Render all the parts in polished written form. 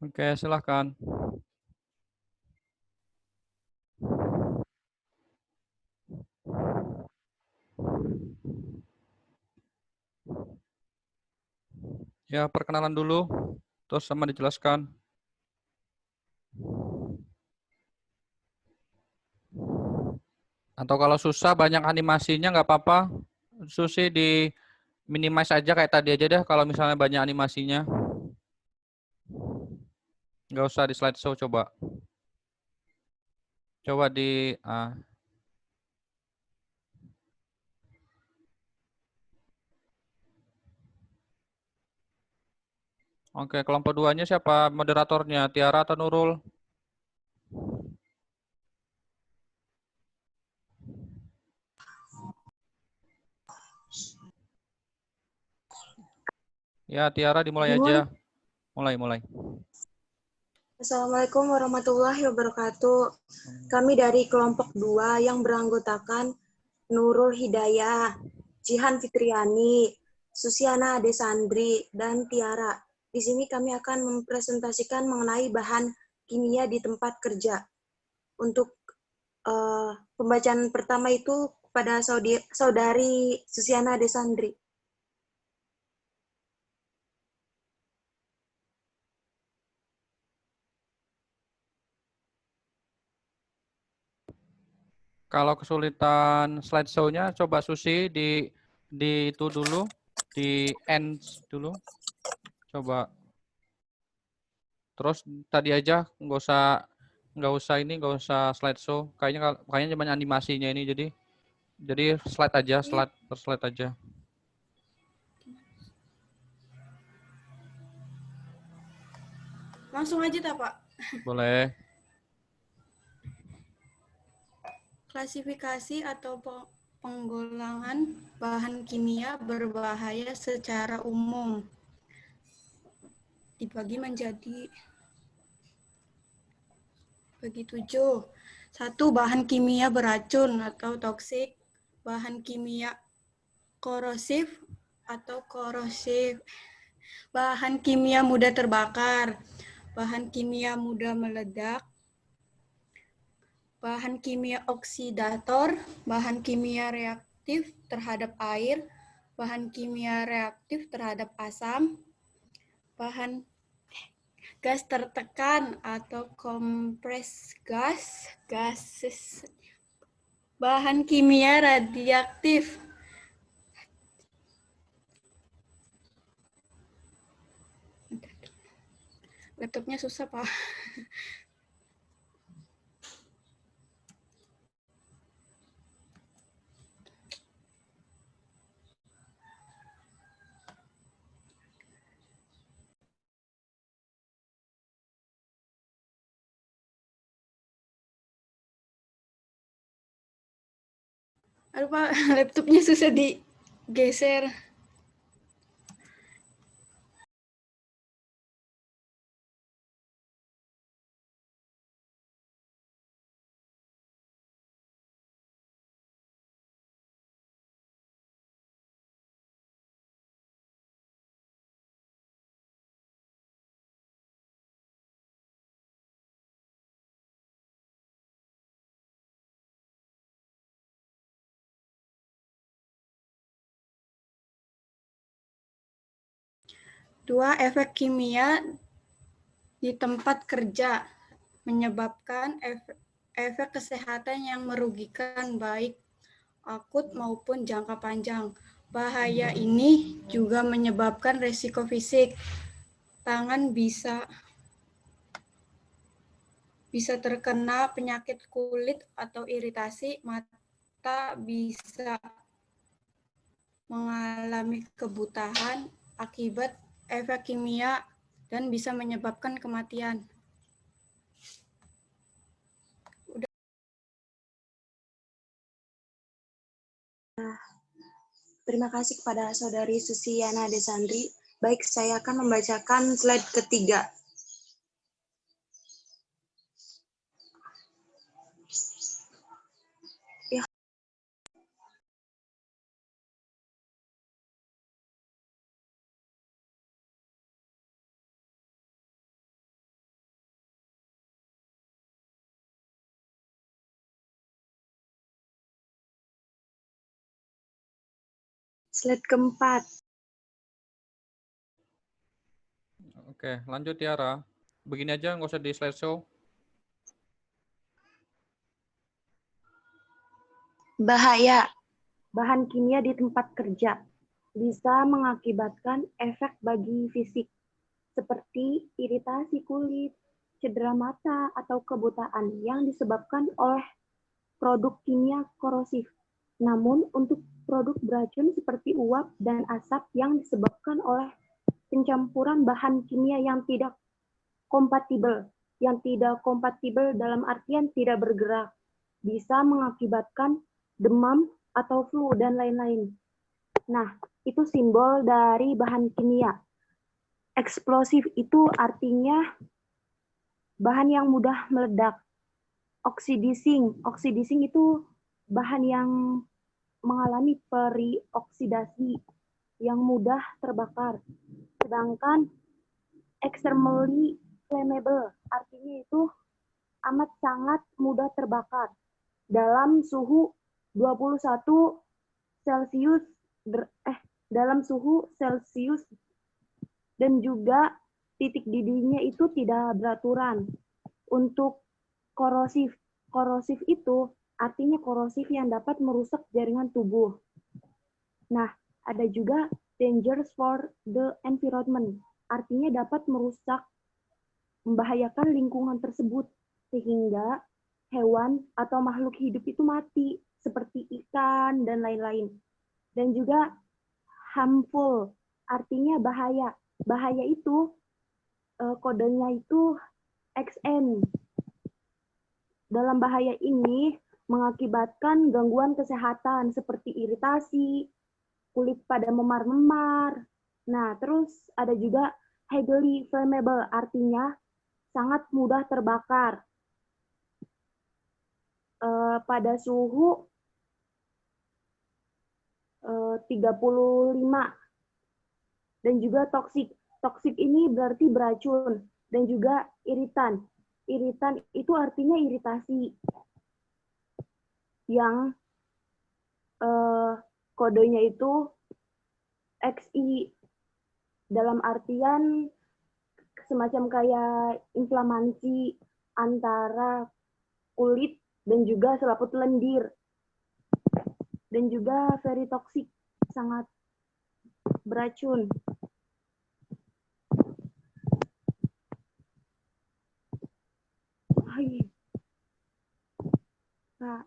Oke, silahkan. Ya, perkenalan dulu, terus sama dijelaskan. Atau kalau susah banyak animasinya nggak apa-apa. Susi di minimize aja kayak tadi aja deh kalau misalnya banyak animasinya. Nggak usah di slideshow coba. Coba di Oke, kelompok duanya siapa moderatornya? Tiara atau Nurul? Ya, Tiara dimulai aja. Mulai. Assalamualaikum warahmatullahi wabarakatuh. Kami dari kelompok 2 yang beranggotakan Nurul Hidayah, Jihan Fitriani, Susiana Adesandri, dan Tiara. Di sini kami akan mempresentasikan mengenai bahan kimia di tempat kerja. Untuk pembacaan pertama itu kepada saudari Susiana Adesandri. Kalau kesulitan slideshow-nya, coba Susi di itu dulu, di end dulu. Coba. Terus tadi aja nggak usah slideshow. Kayaknya cuma animasinya ini jadi slide aja, slide aja. Langsung aja tak, Pak? Boleh. Klasifikasi atau penggolongan bahan kimia berbahaya secara umum dibagi menjadi bagi 7. 1. Bahan kimia beracun atau toksik. Bahan kimia korosif atau korosif. Bahan kimia mudah terbakar. Bahan kimia mudah meledak. Bahan kimia oksidator, bahan kimia reaktif terhadap air, bahan kimia reaktif terhadap asam, bahan gas tertekan atau kompres gases, bahan kimia radioaktif. Laptopnya susah, Pak. Aduh, Pak, laptopnya susah digeser. Dua, efek kimia di tempat kerja menyebabkan efek kesehatan yang merugikan baik akut maupun jangka panjang. Bahaya ini juga menyebabkan resiko fisik. Tangan bisa terkena penyakit kulit atau iritasi, mata bisa mengalami kebutahan akibat efek kimia dan bisa menyebabkan kematian. Terima kasih kepada saudari Susiana Desandri. Baik, saya akan membacakan slide ketiga. Slide keempat. Oke, lanjut Tiara. Begini aja, nggak usah di slideshow. Bahaya. Bahan kimia di tempat kerja bisa mengakibatkan efek bagi fisik seperti iritasi kulit, cedera mata, atau kebutaan yang disebabkan oleh produk kimia korosif. Namun, untuk produk beracun seperti uap dan asap yang disebabkan oleh pencampuran bahan kimia yang tidak kompatibel dalam artian tidak bergerak, bisa mengakibatkan demam atau flu dan lain-lain. Nah, itu simbol dari bahan kimia. Eksplosif itu artinya bahan yang mudah meledak. Oxidizing itu bahan yang mengalami perioksidasi yang mudah terbakar. Sedangkan extremely flammable artinya itu amat sangat mudah terbakar dalam suhu 21 Celcius dalam suhu Celcius dan juga titik didihnya itu tidak beraturan. Untuk korosif itu artinya korosif yang dapat merusak jaringan tubuh. Nah, ada juga dangerous for the environment, artinya dapat merusak, membahayakan lingkungan tersebut, sehingga hewan atau makhluk hidup itu mati, seperti ikan dan lain-lain. Dan juga harmful, artinya bahaya. Bahaya itu kodenya itu XN. Dalam bahaya ini mengakibatkan gangguan kesehatan seperti iritasi, kulit pada memar-memar. Nah, terus ada juga highly flammable, artinya sangat mudah terbakar. Pada suhu 35. Dan juga toksik. Toksik ini berarti beracun dan juga iritan. Iritan itu artinya iritasi yang kodenya itu XI dalam artian semacam kayak inflamasi antara kulit dan juga selaput lendir. Dan juga very toxic, sangat beracun. Hai. Pak.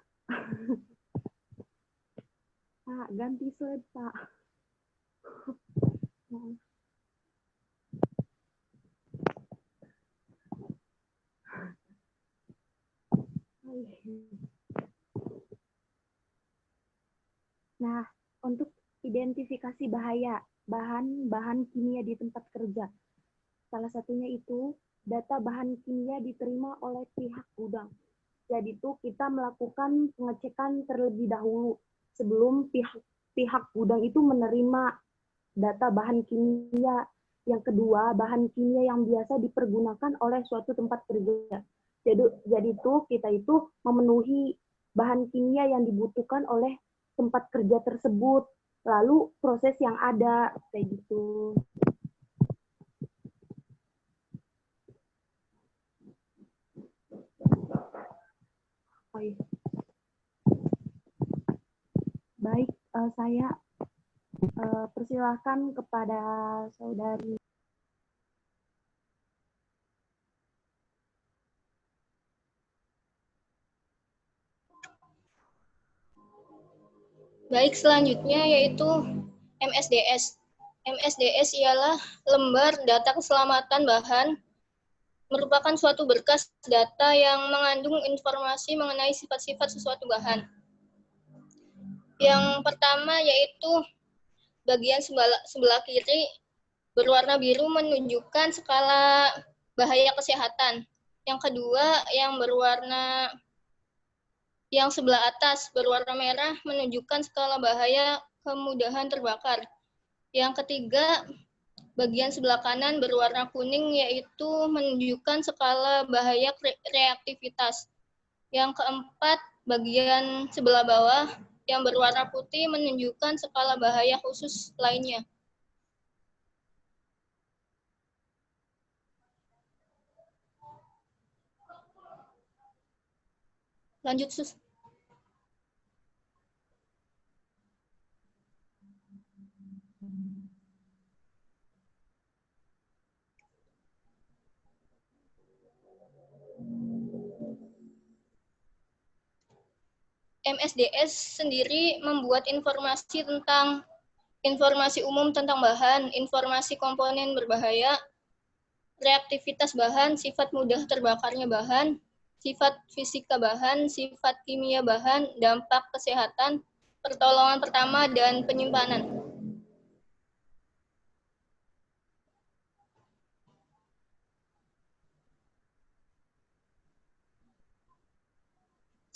Pak, ganti slide, Pak. Nah, untuk identifikasi bahaya bahan-bahan kimia di tempat kerja. Salah satunya itu data bahan kimia diterima oleh pihak gudang. Jadi itu kita melakukan pengecekan terlebih dahulu sebelum pihak gudang itu menerima data bahan kimia. Yang kedua, bahan kimia yang biasa dipergunakan oleh suatu tempat kerja. Jadi itu kita itu memenuhi bahan kimia yang dibutuhkan oleh tempat kerja tersebut, lalu proses yang ada kayak gitu. Oh, iya. Baik, saya persilahkan kepada saudari. Baik, selanjutnya yaitu MSDS. MSDS ialah lembar data keselamatan bahan, merupakan suatu berkas data yang mengandung informasi mengenai sifat-sifat sesuatu bahan. Yang pertama yaitu bagian sebelah kiri berwarna biru menunjukkan skala bahaya kesehatan. Yang kedua yang sebelah atas berwarna merah menunjukkan skala bahaya kemudahan terbakar. Yang ketiga, bagian sebelah kanan berwarna kuning yaitu menunjukkan skala bahaya reaktivitas. Yang keempat, bagian sebelah bawah yang berwarna putih menunjukkan skala bahaya khusus lainnya. Lanjut, Sus. MSDS sendiri membuat informasi umum tentang bahan, informasi komponen berbahaya, reaktivitas bahan, sifat mudah terbakarnya bahan, sifat fisika bahan, sifat kimia bahan, dampak kesehatan, pertolongan pertama, dan penyimpanan.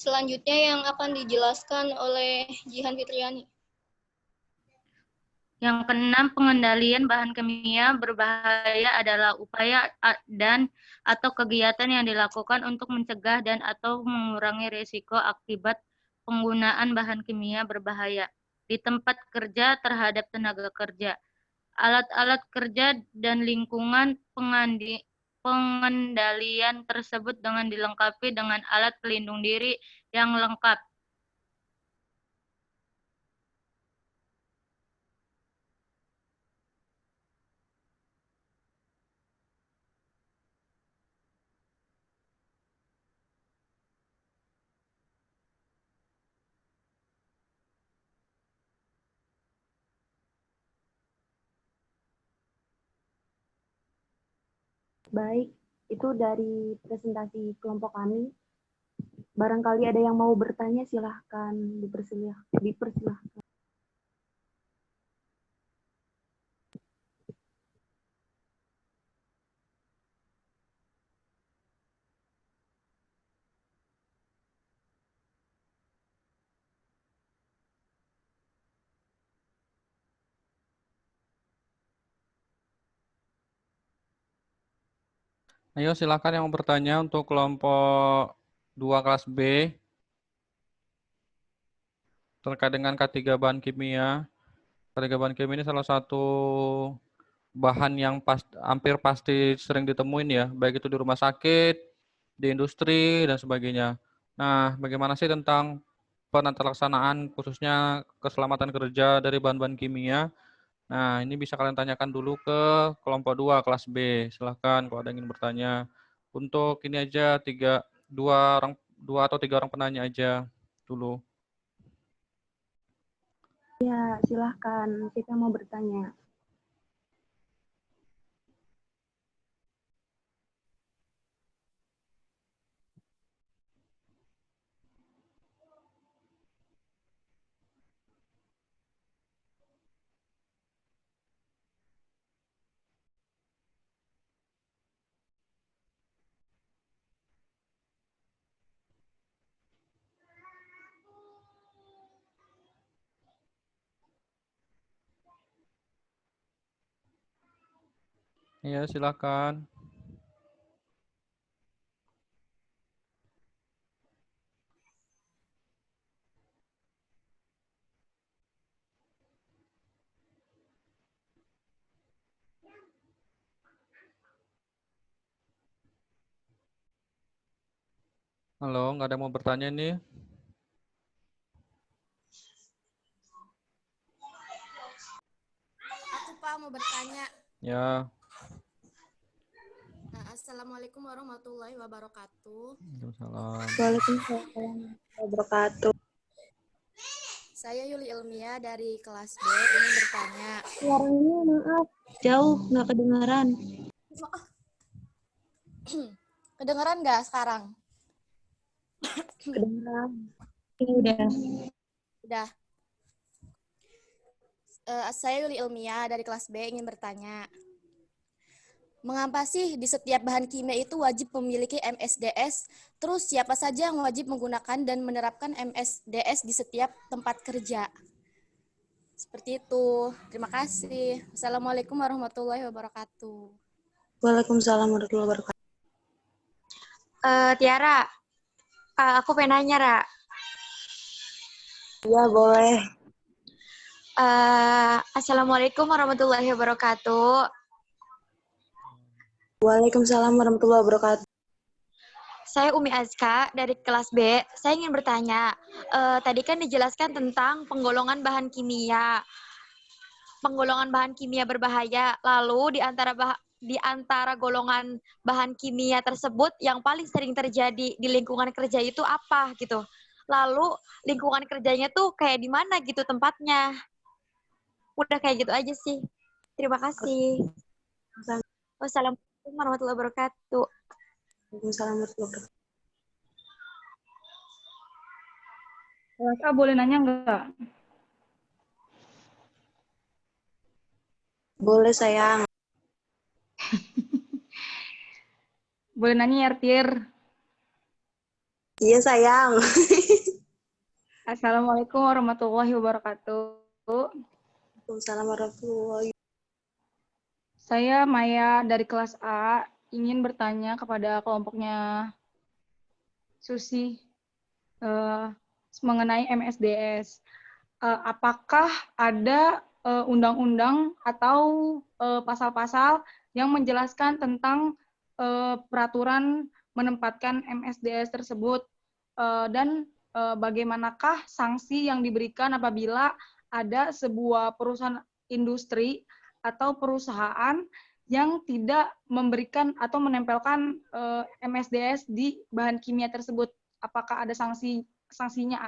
Selanjutnya yang akan dijelaskan oleh Jihan Fitriani. Yang keenam, pengendalian bahan kimia berbahaya adalah upaya dan atau kegiatan yang dilakukan untuk mencegah dan atau mengurangi risiko akibat penggunaan bahan kimia berbahaya di tempat kerja terhadap tenaga kerja, alat-alat kerja, dan lingkungan. Pengendalian tersebut dengan dilengkapi dengan alat pelindung diri yang lengkap. Baik, itu dari presentasi kelompok kami. Barangkali ada yang mau bertanya, silahkan dipersilahkan. Ayo silakan yang mau bertanya untuk kelompok 2 kelas B terkait dengan K3 bahan kimia. K3 bahan kimia ini salah satu bahan yang hampir pasti sering ditemuin ya, baik itu di rumah sakit, di industri, dan sebagainya. Nah, bagaimana sih tentang penata laksanaan khususnya keselamatan kerja dari bahan-bahan kimia? Nah, ini bisa kalian tanyakan dulu ke kelompok 2 kelas B. Silahkan kalau ada yang ingin bertanya. Untuk ini aja dua atau tiga orang penanya aja dulu. Ya, silahkan. Kita mau bertanya. Iya, silakan. Halo, nggak ada yang mau bertanya nih? Aku Pak mau bertanya. Ya. Assalamualaikum warahmatullahi wabarakatuh. Waalaikumsalam. Waalaikumsalam warahmatullahi wabarakatuh. Saya Yuli Ilmia dari kelas B ingin bertanya. Suaranya maaf, jauh nggak kedengaran. Kedengeran nggak sekarang? Kedengaran. Ini udah. Udah. Saya Yuli Ilmia dari kelas B ingin bertanya. Mengapa sih di setiap bahan kimia itu wajib memiliki MSDS? Terus siapa saja yang wajib menggunakan dan menerapkan MSDS di setiap tempat kerja? Seperti itu. Terima kasih. Assalamualaikum warahmatullahi wabarakatuh. Waalaikumsalam warahmatullahi wabarakatuh. Tiara, aku pengen nanya, Ra. Iya, boleh. Assalamualaikum warahmatullahi wabarakatuh. Waalaikumsalam warahmatullahi wabarakatuh. Saya Umi Azka dari kelas B. Saya ingin bertanya, tadi kan dijelaskan tentang penggolongan bahan kimia. Penggolongan bahan kimia berbahaya. Lalu di antara golongan bahan kimia tersebut yang paling sering terjadi di lingkungan kerja itu apa gitu. Lalu lingkungan kerjanya tuh kayak di mana gitu tempatnya. Udah kayak gitu aja sih. Terima kasih. Wassalamualaikum warahmatullahi wabarakatuh. Waalaikumsalam warahmatullahi wabarakatuh. Kelas A boleh nanya nggak? Boleh, sayang. Boleh nanya ya, Tir. Iya, sayang. Assalamualaikum warahmatullahi wabarakatuh. Waalaikumsalam warahmatullahi wabarakatuh. Saya Maya dari kelas A ingin bertanya kepada kelompoknya Susi mengenai MSDS. Apakah ada undang-undang atau pasal-pasal yang menjelaskan tentang peraturan menempatkan MSDS tersebut dan bagaimanakah sanksi yang diberikan apabila ada sebuah perusahaan industri atau perusahaan yang tidak memberikan atau menempelkan MSDS di bahan kimia tersebut? Apakah ada sanksinya?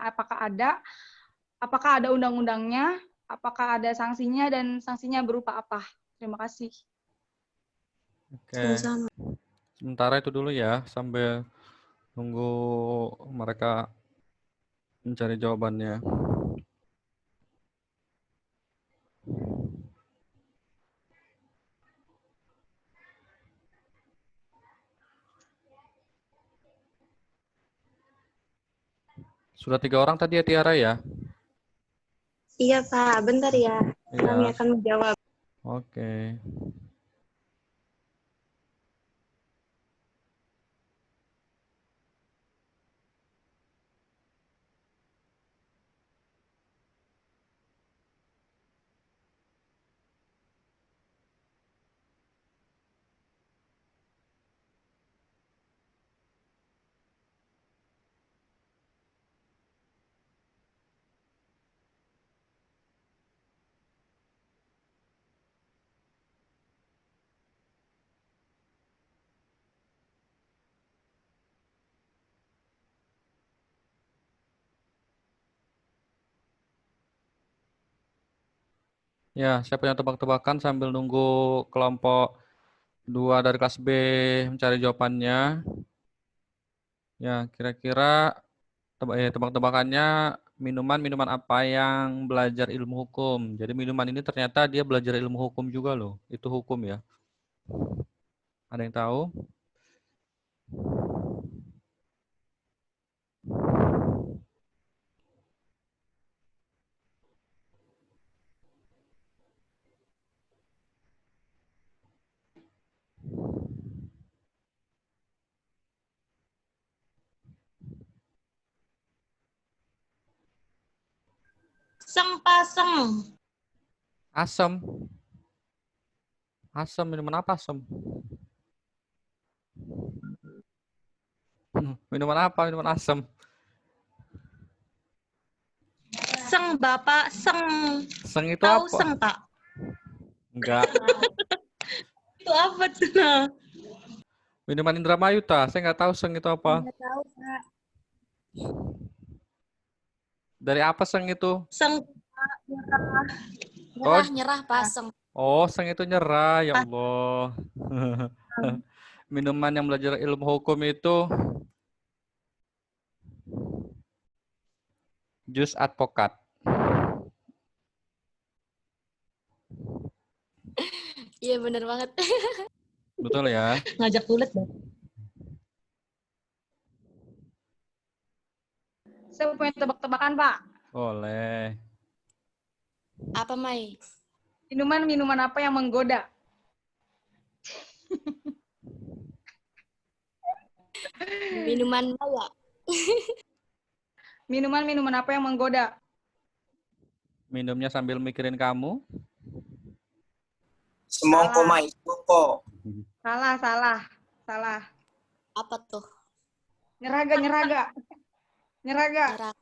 Apakah ada undang-undangnya? Apakah ada sanksinya dan sanksinya berupa apa? Terima kasih. Oke. Sama-sama. Sementara itu dulu ya, sambil nunggu mereka mencari jawabannya. Sudah 3 orang tadi ya, Tiara ya? Iya, Pak. Bentar ya. Kami Iya. akan menjawab. Oke. Ya, saya punya tebak-tebakan sambil nunggu kelompok 2 dari kelas B mencari jawabannya. Ya, kira-kira tebak-tebakannya minuman apa yang belajar ilmu hukum. Jadi minuman ini ternyata dia belajar ilmu hukum juga loh. Itu hukum ya. Ada yang tahu? Pasang. Asam. Asam, minuman apa asam? Minuman apa? Minuman asam. Seng, Bapak, seng. Seng itu Tahu apa? seng, Pak? Enggak. Itu apa tuh? Nah? Minuman Indramayu ta? Saya nggak tahu seng itu apa. Nggak tahu, Kak. Dari apa seng itu? Seng, Pak. Nyerah, pasang. Oh, seng itu nyerah. Ya Allah. Minuman yang belajar ilmu hukum itu jus advokat. Iya, bener banget. Betul ya? Ngajak tulet, Bapak. Saya punya tebak-tebakan, Pak. Boleh. Apa, Mai? Minuman apa yang menggoda? Minuman Maya. Minuman apa yang menggoda? Minumnya sambil mikirin kamu. Semongko Salah. maisoko. Salah. Apa tuh? Nyeraga. Nyerah.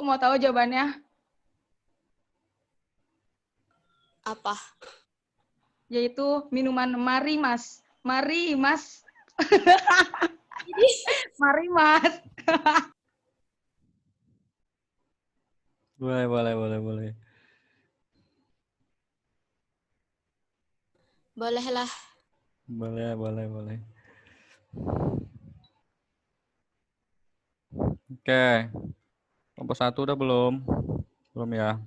Mau tahu jawabannya? Apa? Yaitu minuman Mari Mas. Mari Mas. Mari Mas. Boleh. Boleh lah. Boleh. Oke. Kelompok 1 udah belum? Belum ya.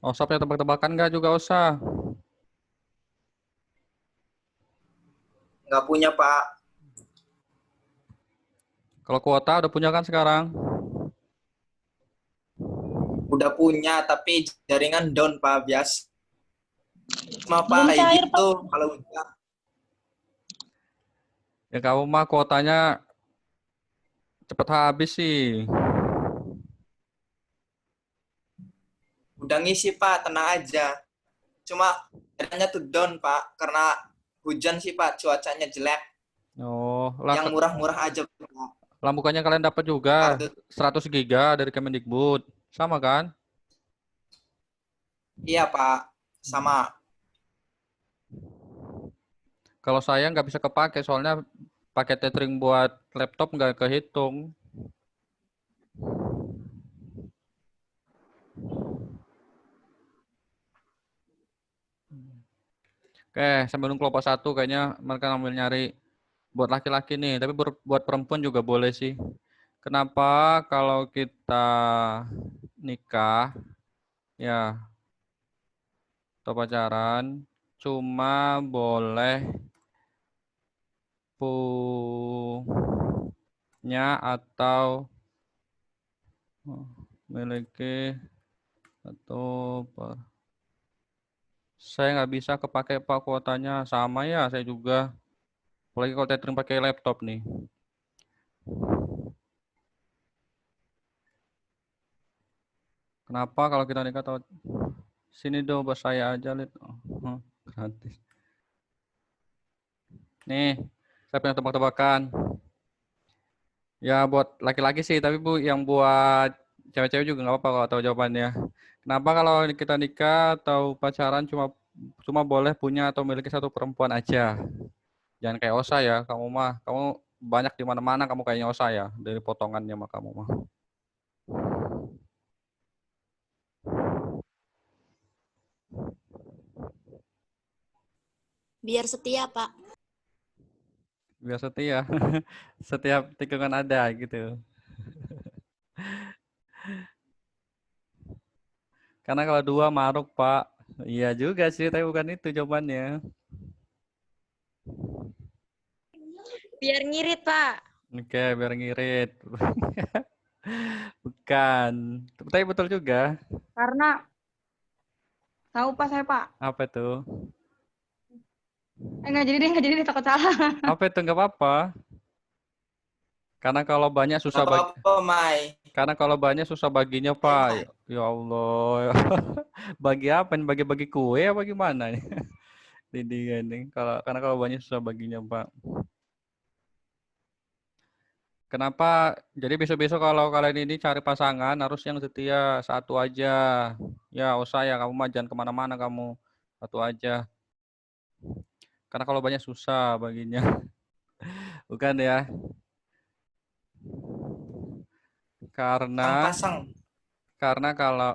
Osa punya tebak-tebakan nggak juga Osa? Nggak punya, Pak. Kalau kuota udah punya kan sekarang? Udah punya, tapi jaringan down, Pak. Biasa. Pak, Belum cair, gitu. Kalau udah. Ya kamu mah kuotanya cepet habis sih. Udah ngisi, Pak. Tenang aja. Cuma jaringannya tuh down, Pak. Karena hujan sih, Pak. Cuacanya jelek. Oh, lah, Yang murah-murah aja, Pak. lah bukannya kalian dapat juga 100 giga dari Kemendikbud. Sama kan? Iya, Pak. Sama. Kalau saya nggak bisa kepake soalnya pakai tethering buat laptop nggak kehitung. Oke, sambil nunggu kelompok 1 kayaknya mereka ngambil nyari buat laki-laki nih, tapi buat perempuan juga boleh sih. Kenapa kalau kita nikah ya atau pacaran cuma boleh punya atau memiliki atau saya nggak bisa kepake Pak kuotanya sama ya saya juga. Apalagi kalau tethering pakai laptop nih. Kenapa kalau kita nikah atau sini dong buat saya aja lihat. Oh, gratis. Nih, saya punya tebak-tebakan. Ya buat laki-laki sih, tapi Bu yang buat cewek-cewek juga nggak apa-apa kalau tahu jawabannya. Kenapa kalau kita nikah atau pacaran cuma boleh punya atau memiliki satu perempuan aja? Jangan kayak Osa ya, kamu banyak di mana-mana kamu kayaknya Osa ya dari potongannya mah kamu mah. Biar setia, Pak. Biar setia. Setiap tikungan ada gitu. Karena kalau 2 maruk, Pak. Iya juga sih, tapi bukan itu jawabannya. Biar ngirit, Pak. Oke, biar ngirit. Bukan. Tapi betul juga. Karena tahu Pak saya, Pak. Apa itu? Nggak jadi deh, takut salah. Apa itu? Nggak apa-apa. Karena kalau banyak susah Karena kalau banyak susah baginya, Pak. Ya Allah. Bagi apa nih? Bagi-bagi kue apa gimana nih? Ini karena kalau banyak susah baginya, Pak. Kenapa? Jadi besok-besok kalau kalian ini cari pasangan harus yang setia satu aja. Ya, usah ya kamu mah jangan kemana-mana kamu. Satu aja. Karena kalau banyak susah baginya. Bukan ya? Karena kalau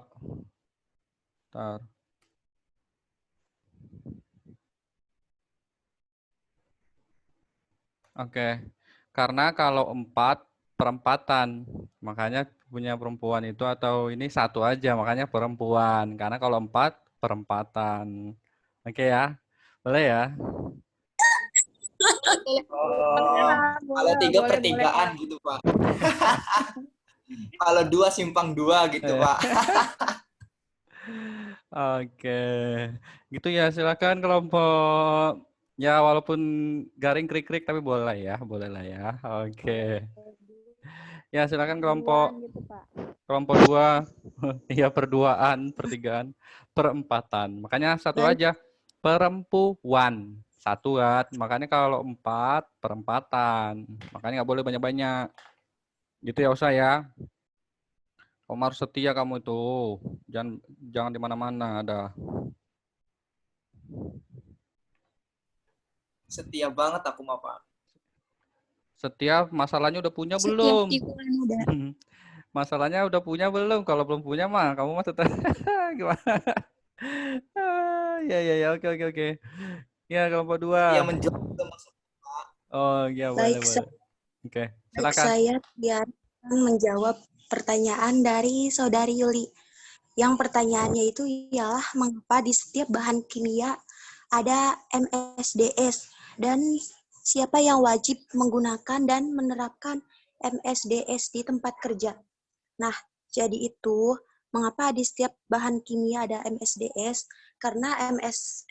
Oke. Karena kalau 4 perempatan, makanya punya perempuan itu atau ini satu aja, makanya perempuan. Karena kalau 4 perempatan. Oke ya, boleh ya? Kalau 3 pertigaan gitu, Pak. Kalau 2 simpang 2 gitu, Pak. Oke, gitu ya. Silakan kelompok. Ya walaupun garing krik-krik tapi boleh lah ya. Oke. Ya, silakan Berduaan gitu, Pak. kelompok 2. Ya, berduaan, pertigaan, perempatan. Makanya satu Baik, aja, perempuan. Satu kan. Makanya kalau 4, perempatan. Makanya nggak boleh banyak-banyak. Gitu ya, usah ya. Kamu harus setia kamu itu. Jangan jangan di mana-mana ada. Setia banget aku mah, Pak. Setiap masalahnya udah punya Setiap belum? tikuan udah. Masalahnya udah punya belum? Kalau belum punya mah kamu mah tetap gimana? Ya ya ya, oke oke oke. Ya, kelompok 2. Setia menjawab juga maksud. Oh ya, boleh baik, boleh. Oke, baik silakan. saya biar menjawab pertanyaan dari Saudari Yuli. Yang pertanyaannya itu ialah mengapa di setiap bahan kimia ada MSDS dan siapa yang wajib menggunakan dan menerapkan MSDS di tempat kerja. Nah, jadi itu mengapa di setiap bahan kimia ada MSDS? Karena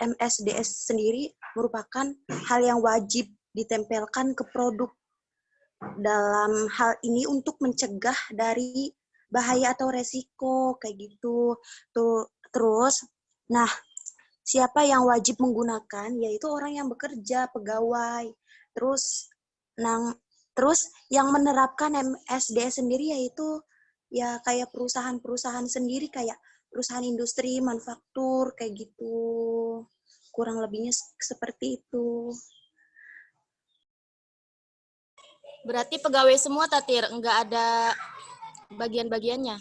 MSDS sendiri merupakan hal yang wajib ditempelkan ke produk. Dalam hal ini untuk mencegah dari bahaya atau resiko kayak gitu. Terus, nah, siapa yang wajib menggunakan yaitu orang yang bekerja, pegawai. Terus terus yang menerapkan MSDS sendiri yaitu ya kayak perusahaan-perusahaan sendiri kayak perusahaan industri, manufaktur kayak gitu. Kurang lebihnya seperti itu. Berarti pegawai semua, Tatir, nggak ada bagian-bagiannya.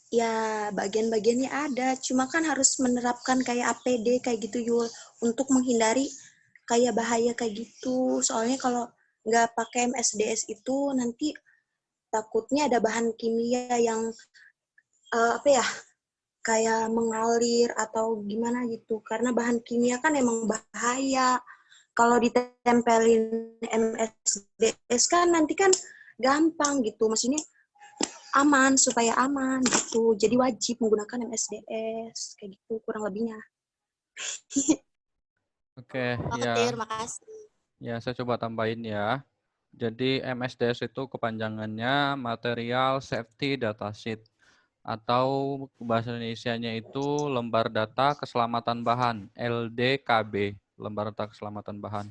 Ya, bagian-bagiannya ada, cuma kan harus menerapkan kayak APD kayak gitu Yul untuk menghindari kayak bahaya kayak gitu. Soalnya kalau nggak pakai MSDS itu nanti takutnya ada bahan kimia yang kayak mengalir atau gimana gitu. Karena bahan kimia kan emang bahaya. Kalau ditempelin MSDS kan nanti kan gampang gitu. Maksudnya aman, supaya aman gitu. Jadi wajib menggunakan MSDS kayak gitu kurang lebihnya. Oke, Oh, ya. Tatir, makasih. Ya, saya coba tambahin ya. Jadi MSDS itu kepanjangannya Material Safety Data Sheet atau bahasa Indonesianya itu Lembar Data Keselamatan Bahan, LDKB, Lembar Data Keselamatan Bahan.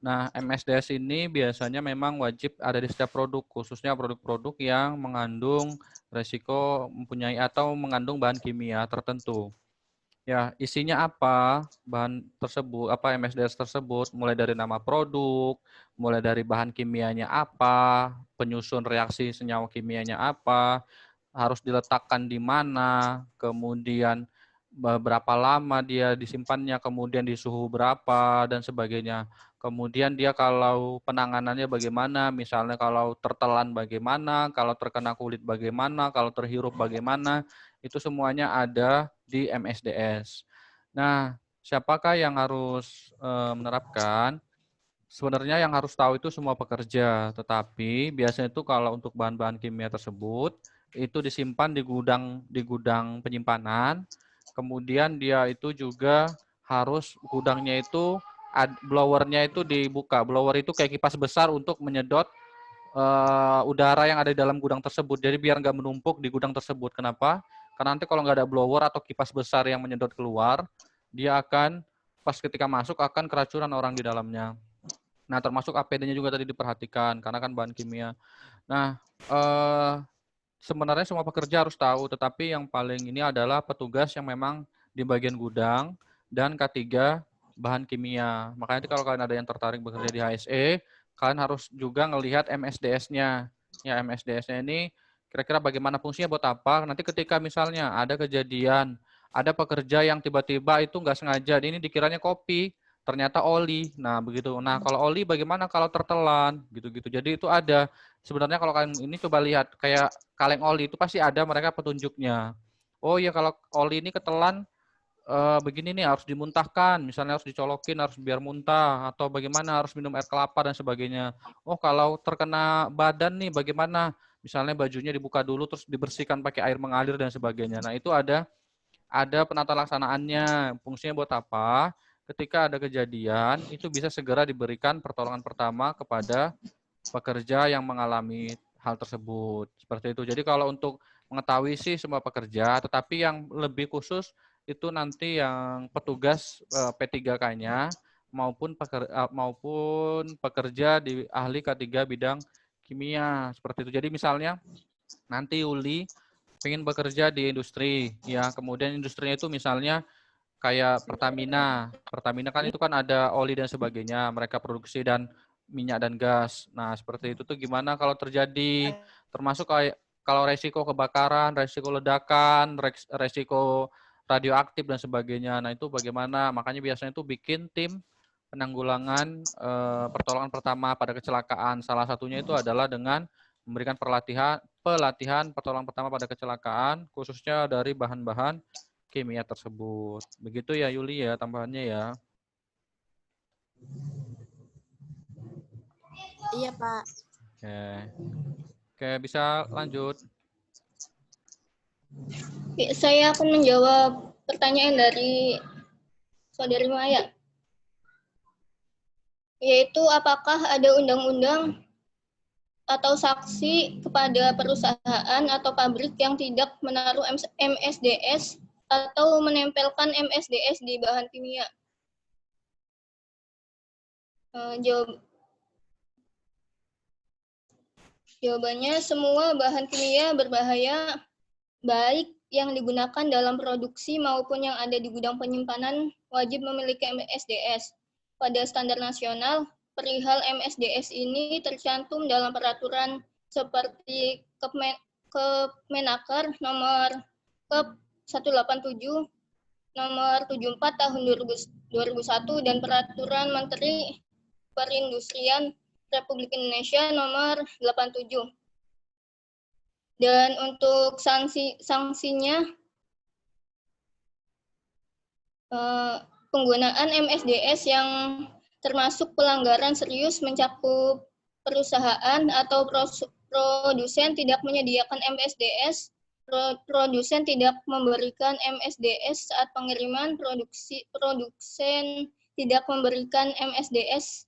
Nah, MSDS ini biasanya memang wajib ada di setiap produk, khususnya produk-produk yang mengandung resiko mempunyai atau mengandung bahan kimia tertentu. Ya, isinya apa? Bahan tersebut, apa MSDS tersebut, mulai dari nama produk, mulai dari bahan kimianya apa, penyusun reaksi senyawa kimianya apa, harus diletakkan di mana, kemudian berapa lama dia disimpannya, kemudian di suhu berapa, dan sebagainya. Kemudian dia kalau penanganannya bagaimana, misalnya kalau tertelan bagaimana, kalau terkena kulit bagaimana, kalau terhirup bagaimana, itu semuanya ada di MSDS. Nah, siapakah yang harus menerapkan? Sebenarnya yang harus tahu itu semua pekerja, tetapi biasanya itu kalau untuk bahan-bahan kimia tersebut itu disimpan di gudang penyimpanan. Kemudian dia itu juga harus gudangnya itu blowernya itu dibuka. Blower itu kayak kipas besar untuk menyedot udara yang ada di dalam gudang tersebut. Jadi biar nggak menumpuk di gudang tersebut. Kenapa? Karena nanti kalau nggak ada blower atau kipas besar yang menyedot keluar, dia akan pas ketika masuk akan keracunan orang di dalamnya. Nah, termasuk APD-nya juga tadi diperhatikan karena kan bahan kimia. Nah, sebenarnya semua pekerja harus tahu, tetapi yang paling ini adalah petugas yang memang di bagian gudang dan K3 bahan kimia. Makanya kalau kalian ada yang tertarik bekerja di HSE, kalian harus juga ngelihat MSDS-nya. Ya, MSDS-nya ini kira-kira bagaimana fungsinya, buat apa. Nanti ketika misalnya ada kejadian, ada pekerja yang tiba-tiba itu nggak sengaja, ini dikiranya kopi, ternyata oli. Nah, begitu. Nah, kalau oli bagaimana kalau tertelan? Gitu-gitu. Jadi itu ada. Sebenarnya kalau kalian ini coba lihat, kayak kaleng oli itu pasti ada mereka petunjuknya. Oh iya, kalau oli ini ketelan, begini nih harus dimuntahkan, misalnya harus dicolokin, harus biar muntah, atau bagaimana harus minum air kelapa dan sebagainya. Oh, kalau terkena badan nih bagaimana? Misalnya bajunya dibuka dulu terus dibersihkan pakai air mengalir dan sebagainya. Nah, itu ada penata laksanaannya. Fungsinya buat apa? Ketika ada kejadian, itu bisa segera diberikan pertolongan pertama kepada pekerja yang mengalami hal tersebut. Seperti itu. Jadi kalau untuk mengetahui sih semua pekerja, tetapi yang lebih khusus itu nanti yang petugas P3K-nya maupun pekerja di ahli K3 bidang kimia. Seperti itu. Jadi misalnya nanti Uli pengen bekerja di industri, ya kemudian industrinya itu misalnya kayak Pertamina. Pertamina kan itu kan ada oli dan sebagainya, mereka produksi dan minyak dan gas. Nah, seperti itu tuh gimana kalau terjadi, termasuk kayak kalau resiko kebakaran, resiko ledakan, resiko radioaktif dan sebagainya. Nah, itu bagaimana? Makanya biasanya itu bikin tim penanggulangan pertolongan pertama pada kecelakaan. Salah satunya itu adalah dengan memberikan pelatihan pertolongan pertama pada kecelakaan, khususnya dari bahan-bahan kimia tersebut. Begitu ya Yuli ya tambahannya ya. Iya, Pak. Oke. Oke, bisa lanjut. Saya akan menjawab pertanyaan dari Saudari Maya, yaitu apakah ada undang-undang atau sanksi kepada perusahaan atau pabrik yang tidak menaruh MSDS atau menempelkan MSDS di bahan kimia? Jawabannya, semua bahan kimia berbahaya, baik yang digunakan dalam produksi maupun yang ada di gudang penyimpanan, wajib memiliki MSDS. Pada standar nasional, perihal MSDS ini tercantum dalam peraturan seperti Kemenaker nomor Kep 187 nomor 74 tahun 2001 dan peraturan Menteri Perindustrian Republik Indonesia nomor 87. Dan untuk sanksinya, penggunaan MSDS yang termasuk pelanggaran serius mencakup perusahaan atau produsen tidak menyediakan MSDS, produsen tidak memberikan MSDS saat pengiriman, produsen tidak memberikan MSDS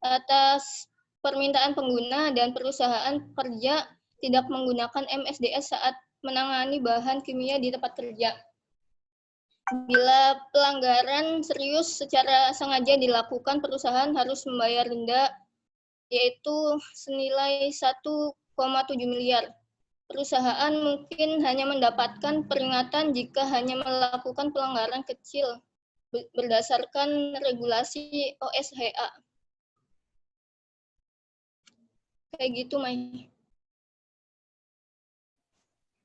atas permintaan pengguna, dan perusahaan kerja tidak menggunakan MSDS saat menangani bahan kimia di tempat kerja. Bila pelanggaran serius secara sengaja dilakukan, perusahaan harus membayar denda yaitu senilai 1,7 miliar. Perusahaan mungkin hanya mendapatkan peringatan jika hanya melakukan pelanggaran kecil berdasarkan regulasi OSHA. Kayak gitu, Mai.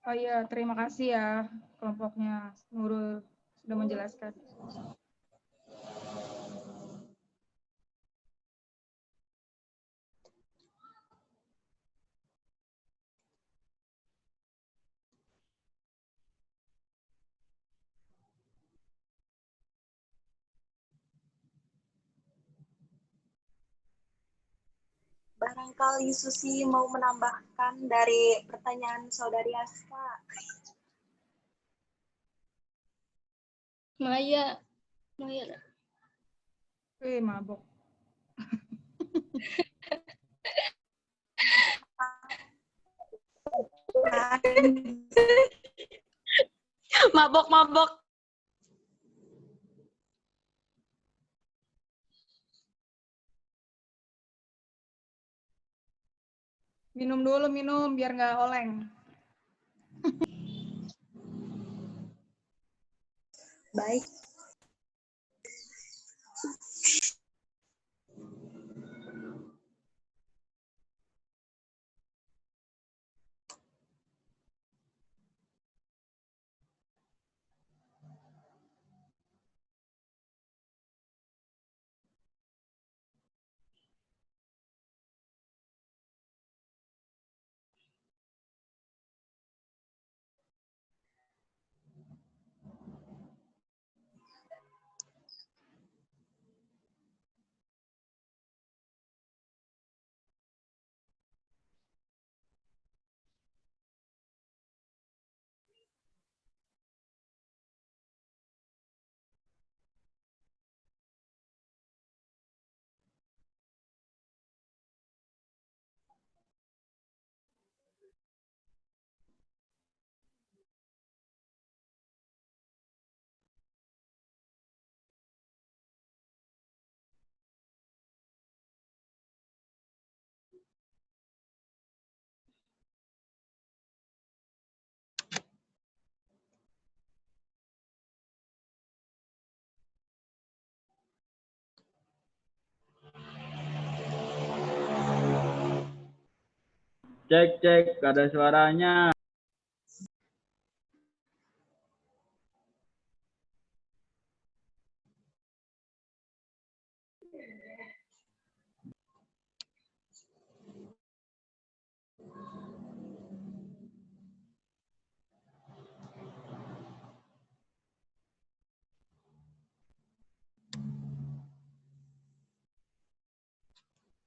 Oh iya, terima kasih ya kelompoknya Nurul sudah menjelaskan. Barangkali Susi mau menambahkan dari pertanyaan Saudari Aska. Maya. Mabok. Mabok. Minum dulu, biar nggak oleng. Baik. Cek, cek, gak ada suaranya.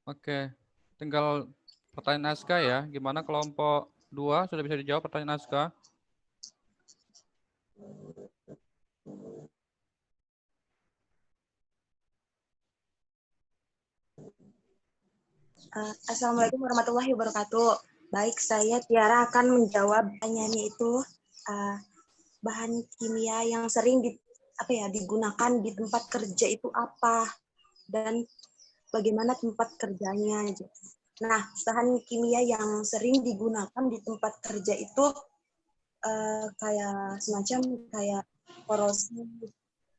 Oke, tinggal pertanyaan naskah ya. Gimana kelompok 2 sudah bisa dijawab pertanyaan naskah? Assalamualaikum warahmatullahi wabarakatuh. Baik, saya Tiara akan menjawab pertanyaannya itu bahan kimia yang sering digunakan di tempat kerja itu apa dan bagaimana tempat kerjanya. Nah, bahan kimia yang sering digunakan di tempat kerja itu kayak semacam kayak korosif,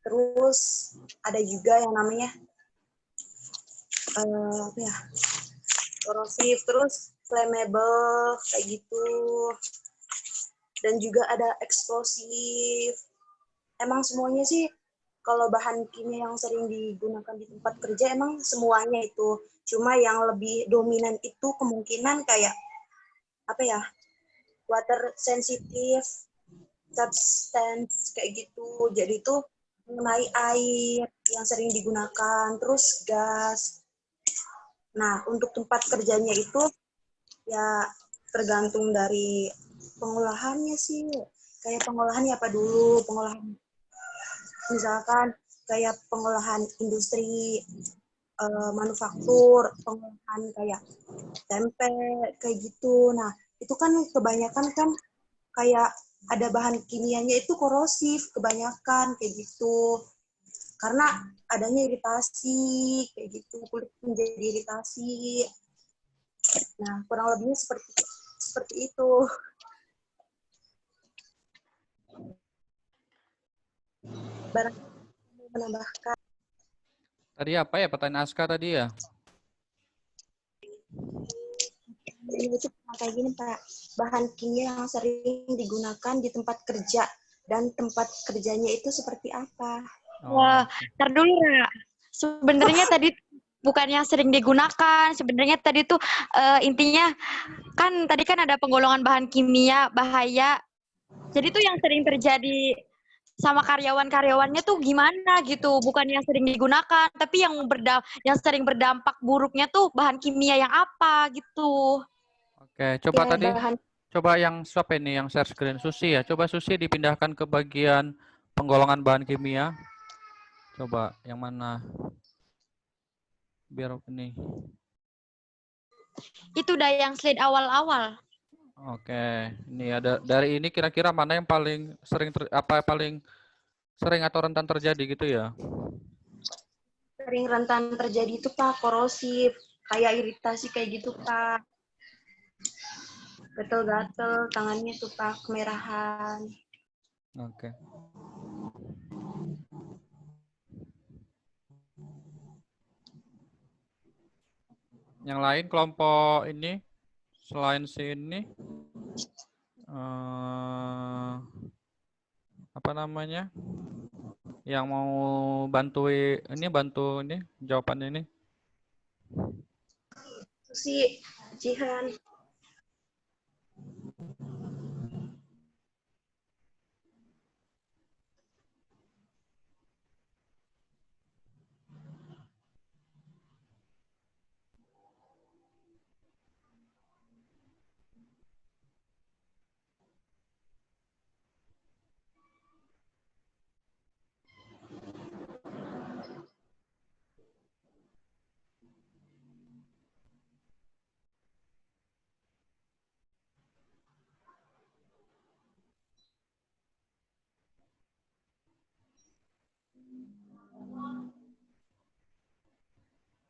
terus ada juga yang namanya korosif, terus flammable kayak gitu, dan juga ada eksplosif. Emang semuanya sih kalau bahan kimia yang sering digunakan di tempat kerja emang semuanya itu, cuma yang lebih dominan itu kemungkinan kayak water sensitive substance kayak gitu. Jadi itu mengenai air yang sering digunakan, terus gas. Nah, untuk tempat kerjanya itu ya tergantung dari pengolahannya sih. Kayak pengolahannya apa dulu? Pengolahan misalkan kayak pengolahan industri, manufaktur, pengolahan kayak tempe, kayak gitu. Nah, itu kan kebanyakan kan kayak ada bahan kimianya itu korosif, kebanyakan kayak gitu. Karena adanya iritasi, kayak gitu, kulit menjadi iritasi. Nah, kurang lebihnya seperti itu. Barang menambahkan. Tadi apa ya pertanyaan naskah tadi ya? Itu kayak gini, Pak. Bahan kimia yang sering digunakan di tempat kerja dan tempat kerjanya itu seperti apa? Wah, ntar dulu ya. Sebenarnya tadi bukan yang sering digunakan. Sebenarnya tadi tuh intinya kan tadi kan ada penggolongan bahan kimia bahaya. Jadi tuh yang sering terjadi sama karyawan-karyawannya tuh gimana gitu, bukan yang sering digunakan, tapi yang sering berdampak buruknya tuh bahan kimia yang apa gitu. Oke, coba Ya, tadi, bahan coba yang siapa ini yang share screen Susi ya. Coba Susi dipindahkan ke bagian penggolongan bahan kimia. Coba yang mana? Biar ini. Itu udah yang slide awal-awal. Oke, ini ada dari ini kira-kira mana yang paling sering paling sering atau rentan terjadi gitu ya? sering rentan terjadi itu, Pak, korosif, kayak iritasi kayak gitu, Pak. Gatel-gatel, tangannya tuh, Pak, kemerahan. Oke. Yang lain kelompok ini selain sini apa namanya? Yang mau bantu ini jawabannya ini. Susi, Jihan.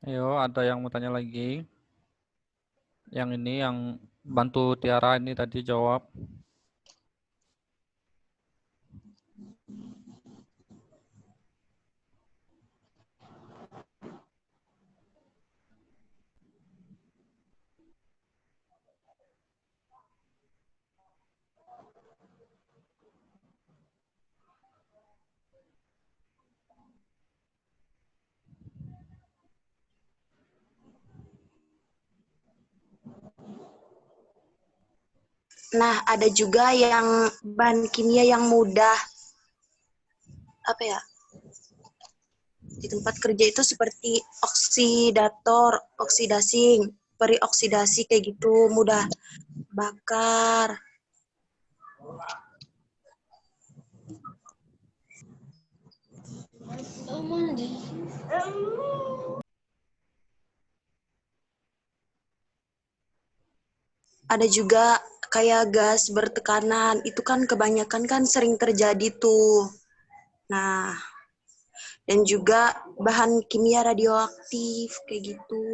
Ayo, ada yang mau tanya lagi? Yang ini yang bantu Tiara ini tadi jawab. Nah, ada juga yang bahan kimia yang mudah, apa ya, di tempat kerja itu seperti oksidator, oksidasi, perioksidasi kayak gitu, mudah bakar. Ada juga kayak gas bertekanan, itu kan kebanyakan kan sering terjadi tuh. Nah, dan juga bahan kimia radioaktif kayak gitu.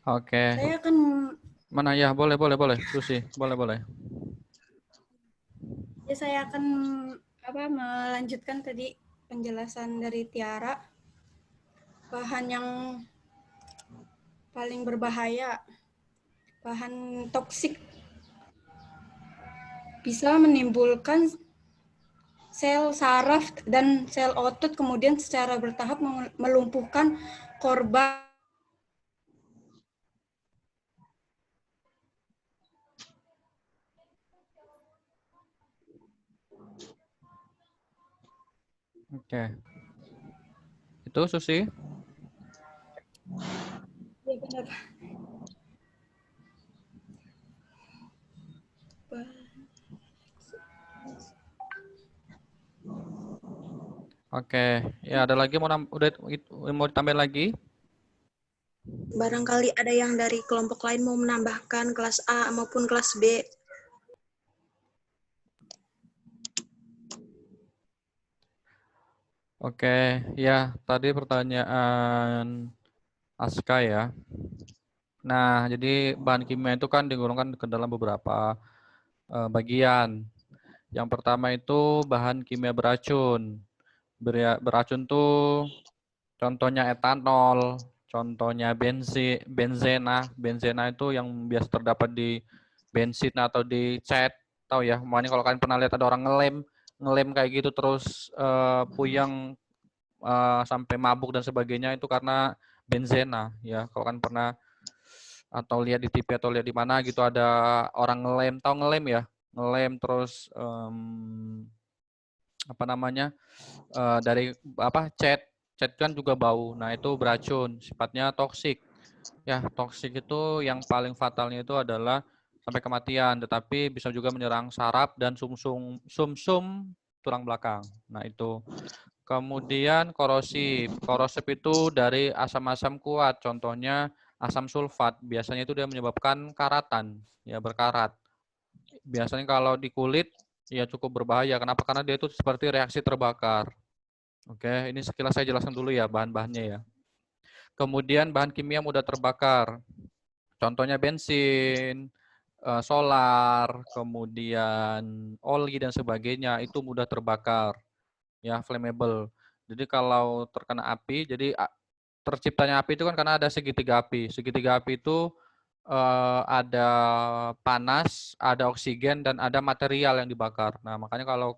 Oke. Saya akan Mana ya? Boleh. Susi, boleh. ya saya akan melanjutkan tadi penjelasan dari Tiara. Bahan yang paling berbahaya, bahan toksik, bisa menimbulkan sel saraf dan sel otot, kemudian secara bertahap melumpuhkan korban. Oke. Itu Susi? Ya, benar. Oke. Ya, ada lagi mau ditambah lagi? Barangkali ada yang dari kelompok lain mau menambahkan kelas A maupun kelas B. Oke, ya tadi pertanyaan Aska ya. Nah, jadi bahan kimia itu kan digolongkan ke dalam beberapa bagian. Yang pertama itu bahan kimia beracun. Beracun tuh contohnya etanol, contohnya benzena. Benzena itu yang biasa terdapat di bensin atau di cat. Tahu ya, makanya kalau kalian pernah lihat ada orang ngelem kayak gitu terus puyeng sampai mabuk dan sebagainya, itu karena benzena ya. Kalau kan pernah atau lihat di TV atau lihat di mana gitu ada orang ngelem, tahu ngelem ya, ngelem terus apa namanya dari cat kan juga bau. Nah itu beracun, sifatnya toksik ya. Toksik itu yang paling fatalnya itu adalah sampai kematian, tetapi bisa juga menyerang saraf dan sumsum tulang belakang. Nah itu. Kemudian korosif. Korosif itu dari asam-asam kuat, contohnya asam sulfat. Biasanya itu dia menyebabkan karatan, ya berkarat. Biasanya kalau di kulit ya cukup berbahaya. Kenapa? Karena dia itu seperti reaksi terbakar. Oke, ini sekilas saya jelaskan dulu ya bahan-bahannya ya. Kemudian bahan kimia mudah terbakar. Contohnya bensin, solar, kemudian oli dan sebagainya itu mudah terbakar. Ya, flammable. Jadi kalau terkena api, jadi terciptanya api itu kan karena ada segitiga api. Segitiga api itu ada panas, ada oksigen, dan ada material yang dibakar. Nah, makanya kalau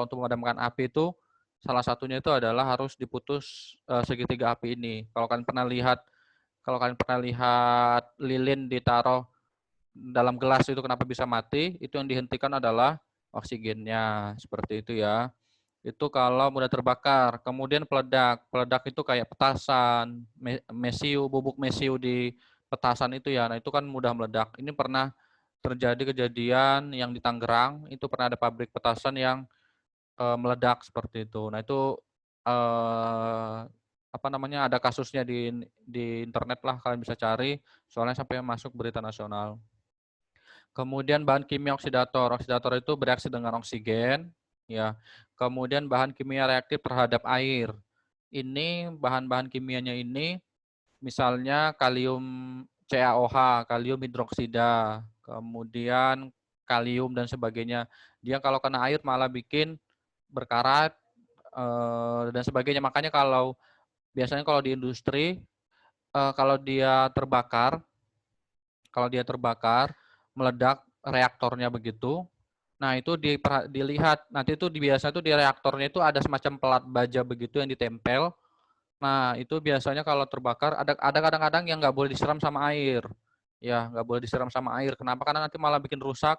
untuk memadamkan api itu salah satunya itu adalah harus diputus segitiga api ini. Kalau kalian pernah lihat lilin ditaruh dalam gelas itu kenapa bisa mati? Itu yang dihentikan adalah oksigennya, seperti itu ya. Itu kalau mudah terbakar. Kemudian peledak. Peledak itu kayak petasan, bubuk mesiu di petasan itu ya. Nah, itu kan mudah meledak. Ini pernah terjadi kejadian yang di Tangerang, itu pernah ada pabrik petasan yang meledak seperti itu. Nah, itu apa namanya, ada kasusnya di internet lah, kalian bisa cari, soalnya sampai masuk berita nasional. Kemudian bahan kimia oksidator. Oksidator itu bereaksi dengan oksigen, ya. Kemudian bahan kimia reaktif terhadap air. Ini bahan-bahan kimianya ini misalnya kalium CaOH, kalium hidroksida, kemudian kalium dan sebagainya. Dia kalau kena air malah bikin berkarat dan sebagainya. Makanya biasanya kalau di industri kalau dia terbakar, meledak reaktornya begitu. Nah, itu dilihat, nanti itu biasa itu di reaktornya itu ada semacam pelat baja begitu yang ditempel. Nah, itu biasanya kalau terbakar, ada kadang-kadang yang nggak boleh disiram sama air. Ya, nggak boleh disiram sama air. Kenapa? Karena nanti malah bikin rusak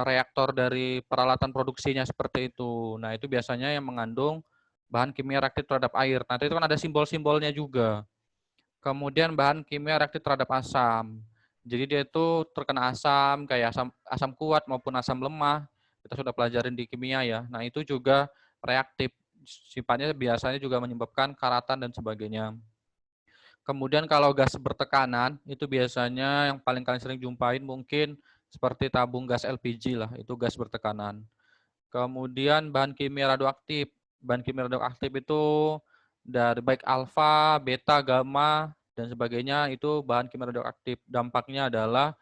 reaktor dari peralatan produksinya seperti itu. Nah, itu biasanya yang mengandung bahan kimia reaktif terhadap air. Nanti itu kan ada simbol-simbolnya juga. Kemudian bahan kimia reaktif terhadap asam. Jadi dia itu terkena asam, kayak asam kuat maupun asam lemah. Kita sudah pelajarin di kimia ya. Nah, itu juga reaktif. Sifatnya biasanya juga menyebabkan karatan dan sebagainya. Kemudian kalau gas bertekanan, itu biasanya yang paling kalian sering jumpain mungkin seperti tabung gas LPG lah, itu gas bertekanan. Kemudian bahan kimia radioaktif. Bahan kimia radioaktif itu dari baik alfa, beta, gamma, dan sebagainya itu bahan kimia radioaktif. Dampaknya adalah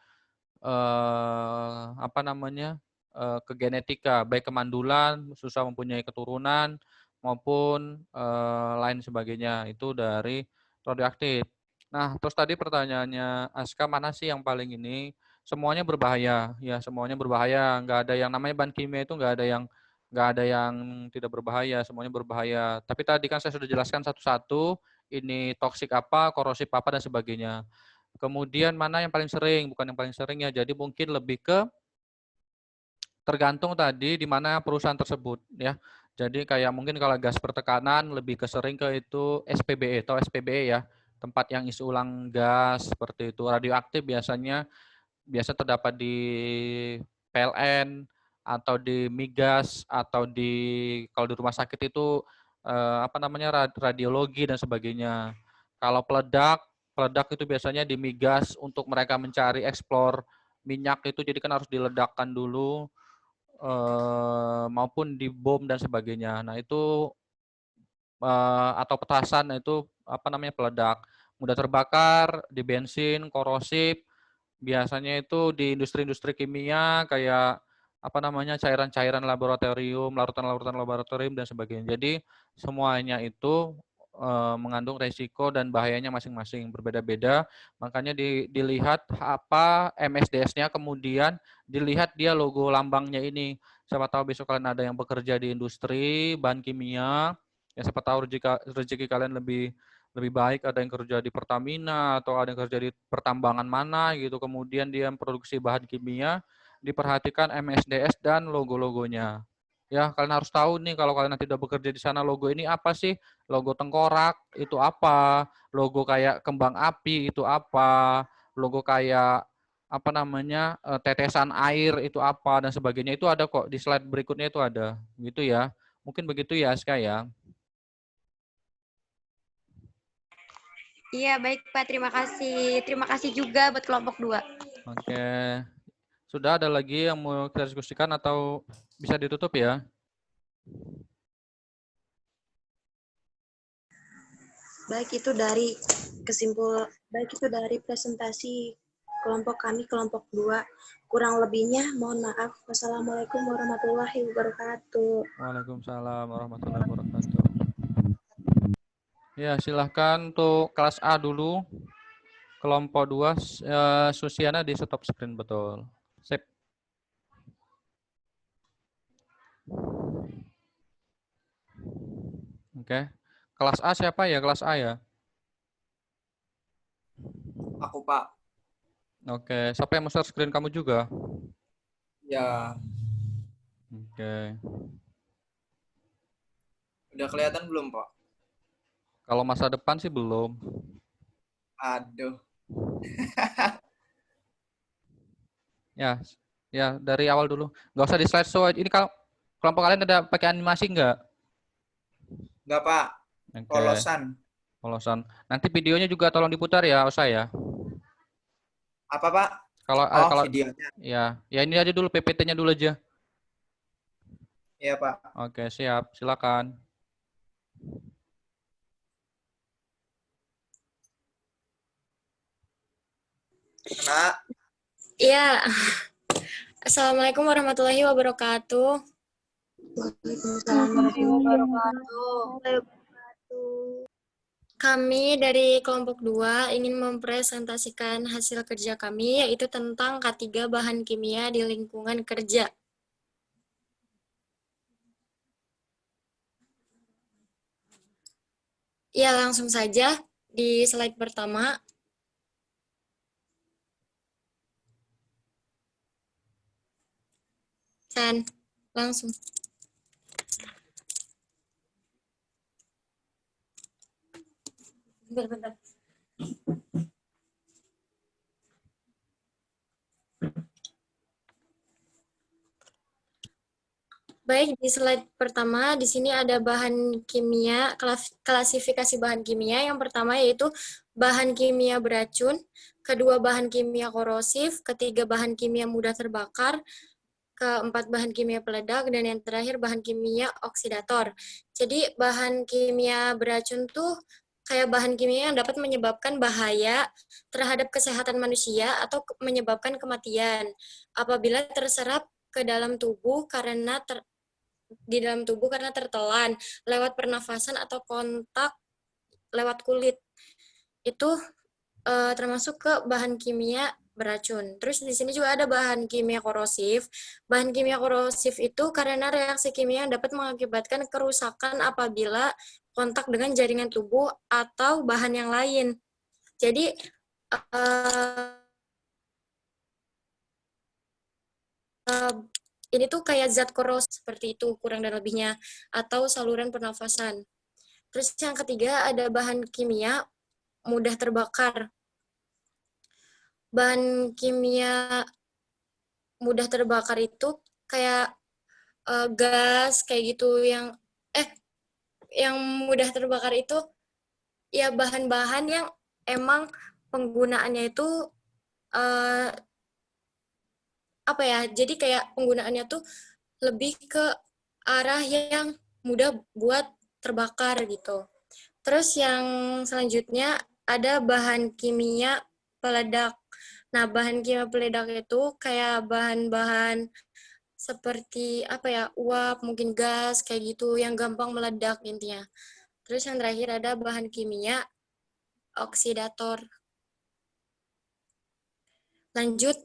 ke genetika, baik kemandulan, susah mempunyai keturunan, maupun lain sebagainya. Itu dari radioaktif. Nah, terus tadi pertanyaannya Aska, mana sih yang paling ini? Semuanya berbahaya, ya semuanya berbahaya. Nggak ada yang namanya bahan kimia itu nggak ada yang tidak berbahaya, semuanya berbahaya. Tapi tadi kan saya sudah jelaskan satu-satu, ini toksik apa, korosif apa dan sebagainya. Kemudian mana yang paling sering? Bukan yang paling sering ya. Jadi mungkin lebih ke tergantung tadi di mana perusahaan tersebut ya. Jadi kayak mungkin kalau gas bertekanan lebih ke sering ke itu SPBE atau SPBE ya, tempat yang isi ulang gas seperti itu. Radioaktif biasa terdapat di PLN atau di migas atau kalau di rumah sakit itu radiologi dan sebagainya. Kalau peledak itu biasanya di migas untuk mereka mencari eksplor minyak itu, jadi kan harus diledakkan dulu maupun di bom dan sebagainya. Nah, itu atau petasan itu peledak. Mudah terbakar, di bensin, korosif, biasanya itu di industri-industri kimia kayak cairan-cairan laboratorium, larutan-larutan laboratorium dan sebagainya. Jadi semuanya itu mengandung resiko dan bahayanya masing-masing, berbeda-beda. Makanya dilihat apa MSDS-nya, kemudian dilihat dia logo lambangnya ini. Siapa tahu besok kalian ada yang bekerja di industri bahan kimia, ya siapa tahu rezeki kalian lebih baik, ada yang kerja di Pertamina atau ada yang kerja di pertambangan mana gitu, kemudian dia memproduksi bahan kimia, diperhatikan MSDS dan logo-logonya. Ya, kalian harus tahu nih kalau kalian nanti udah bekerja di sana, logo ini apa sih? Logo tengkorak itu apa? Logo kayak kembang api itu apa? Logo kayak tetesan air itu apa dan sebagainya, itu ada kok di slide berikutnya, itu ada gitu ya. Mungkin begitu ya Aska ya. Iya, baik Pak. Terima kasih. Terima kasih juga buat kelompok 2. Oke. Sudah ada lagi yang mau kita diskusikan atau bisa ditutup ya? Baik itu dari presentasi kelompok kami, kelompok 2. Kurang lebihnya mohon maaf. Wassalamualaikum warahmatullahi wabarakatuh. Waalaikumsalam warahmatullahi wabarakatuh. Ya, silahkan untuk kelas A dulu. Kelompok 2, Susiana di stop screen, betul. Sip. Oke. Kelas A siapa ya? Kelas A ya? Aku, Pak. Oke. Siapa yang mau share screen, kamu juga? Ya. Oke. Udah kelihatan belum, Pak? Kalau masa depan sih belum. Aduh. Ya dari awal dulu. Nggak usah di slideshow. Ini kalau kelompok kalian ada pakai animasi nggak? Nggak, Pak. Okay. Polosan. Nanti videonya juga tolong diputar ya, Osa ya. Apa, Pak? Kalau videonya. Ya ini aja dulu, PPT-nya dulu aja. Iya, Pak. Oke, siap. Silakan. Kena. Iya. Assalamualaikum warahmatullahi wabarakatuh. Waalaikumsalam warahmatullahi wabarakatuh. Kami dari kelompok 2 ingin mempresentasikan hasil kerja kami, yaitu tentang K3 bahan kimia di lingkungan kerja. Ya, langsung saja di slide pertama. Dan langsung. Bentar. Baik, di slide pertama, di sini ada bahan kimia, klasifikasi bahan kimia. Yang pertama yaitu bahan kimia beracun, kedua bahan kimia korosif, ketiga bahan kimia mudah terbakar, keempat bahan kimia peledak, dan yang terakhir bahan kimia oksidator. Jadi bahan kimia beracun tuh kayak bahan kimia yang dapat menyebabkan bahaya terhadap kesehatan manusia atau menyebabkan kematian apabila terserap ke dalam tubuh karena tertelan lewat pernafasan atau kontak lewat kulit. Itu termasuk ke bahan kimia beracun. Terus di sini juga ada bahan kimia korosif. Bahan kimia korosif itu karena reaksi kimia yang dapat mengakibatkan kerusakan apabila kontak dengan jaringan tubuh atau bahan yang lain. Jadi ini tuh kayak zat korosif seperti itu kurang dan lebihnya, atau saluran pernafasan. Terus yang ketiga ada bahan kimia mudah terbakar. Bahan kimia mudah terbakar itu kayak gas kayak gitu yang mudah terbakar itu ya bahan-bahan yang emang penggunaannya itu jadi kayak penggunaannya tuh lebih ke arah yang mudah buat terbakar gitu. Terus yang selanjutnya ada bahan kimia peledak. Nah, bahan kimia peledak itu kayak bahan-bahan seperti uap, mungkin gas kayak gitu yang gampang meledak intinya. Terus yang terakhir ada bahan kimia oksidator. Lanjut.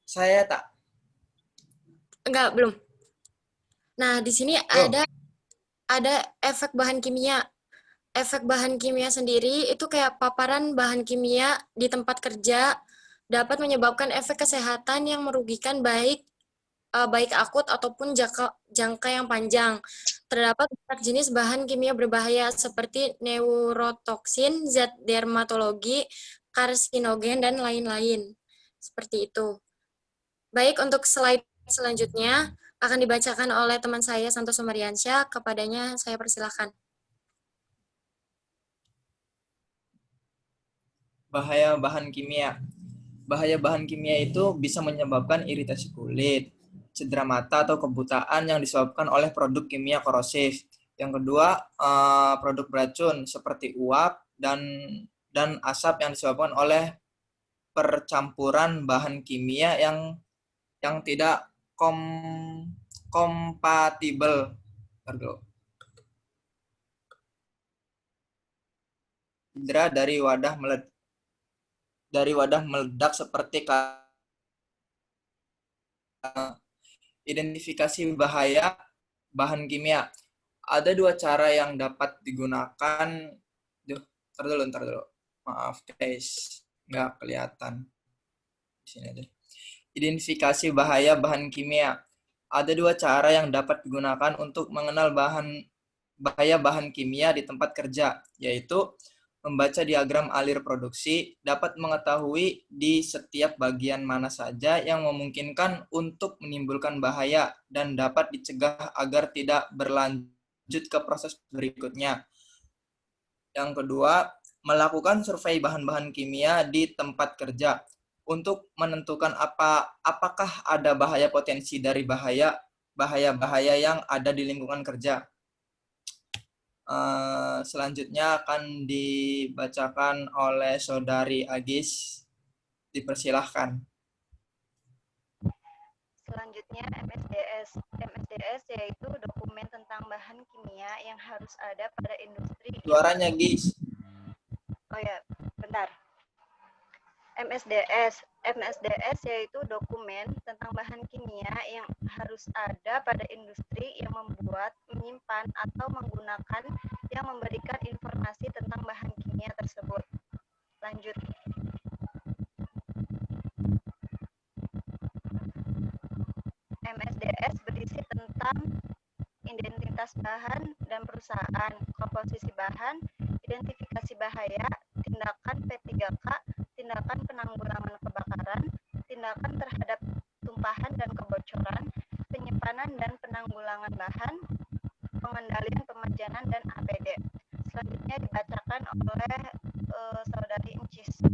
Saya tak. Enggak, belum. Nah, di sini ada efek bahan kimia. Efek bahan kimia sendiri itu kayak paparan bahan kimia di tempat kerja dapat menyebabkan efek kesehatan yang merugikan baik akut ataupun jangka yang panjang. Terdapat banyak jenis bahan kimia berbahaya seperti neurotoksin, zat dermatologi, karsinogen, dan lain-lain. Seperti itu. Baik, untuk slide selanjutnya akan dibacakan oleh teman saya, Santoso Mariansyah. Kepadanya saya persilahkan. Bahaya bahan kimia. Bahaya bahan kimia itu bisa menyebabkan iritasi kulit, cedera mata atau kebutaan yang disebabkan oleh produk kimia korosif. Yang kedua, produk beracun seperti uap dan asap yang disebabkan oleh percampuran bahan kimia yang tidak kompatibel. Cedera dari wadah meledak seperti identifikasi bahaya bahan kimia. Ada dua cara yang dapat digunakan. Ntar dulu. Maaf guys, nggak kelihatan. Di sini aja. Identifikasi bahaya bahan kimia. Ada dua cara yang dapat digunakan untuk mengenal bahaya bahan kimia di tempat kerja, yaitu membaca diagram alir produksi, dapat mengetahui di setiap bagian mana saja yang memungkinkan untuk menimbulkan bahaya dan dapat dicegah agar tidak berlanjut ke proses berikutnya. Yang kedua, melakukan survei bahan-bahan kimia di tempat kerja untuk menentukan apakah ada bahaya potensi dari bahaya yang ada di lingkungan kerja. Selanjutnya akan dibacakan oleh Saudari Agis. Dipersilahkan. Selanjutnya MSDS. MSDS yaitu dokumen tentang bahan kimia yang harus ada pada industri. Suaranya, Gis. Oh ya, bentar. MSDS. MSDS yaitu dokumen tentang bahan kimia yang harus ada pada industri yang membuat, menyimpan, atau menggunakan yang memberikan informasi tentang bahan kimia tersebut. Lanjut. MSDS berisi tentang identitas bahan dan perusahaan, komposisi bahan, identifikasi bahaya, tindakan P3K, tindakan penanggulangan kebakaran, tindakan terhadap tumpahan dan kebocoran, penyimpanan dan penanggulangan bahan, pengendalian pemajanan dan APD. Selanjutnya dibacakan oleh Saudari Encis.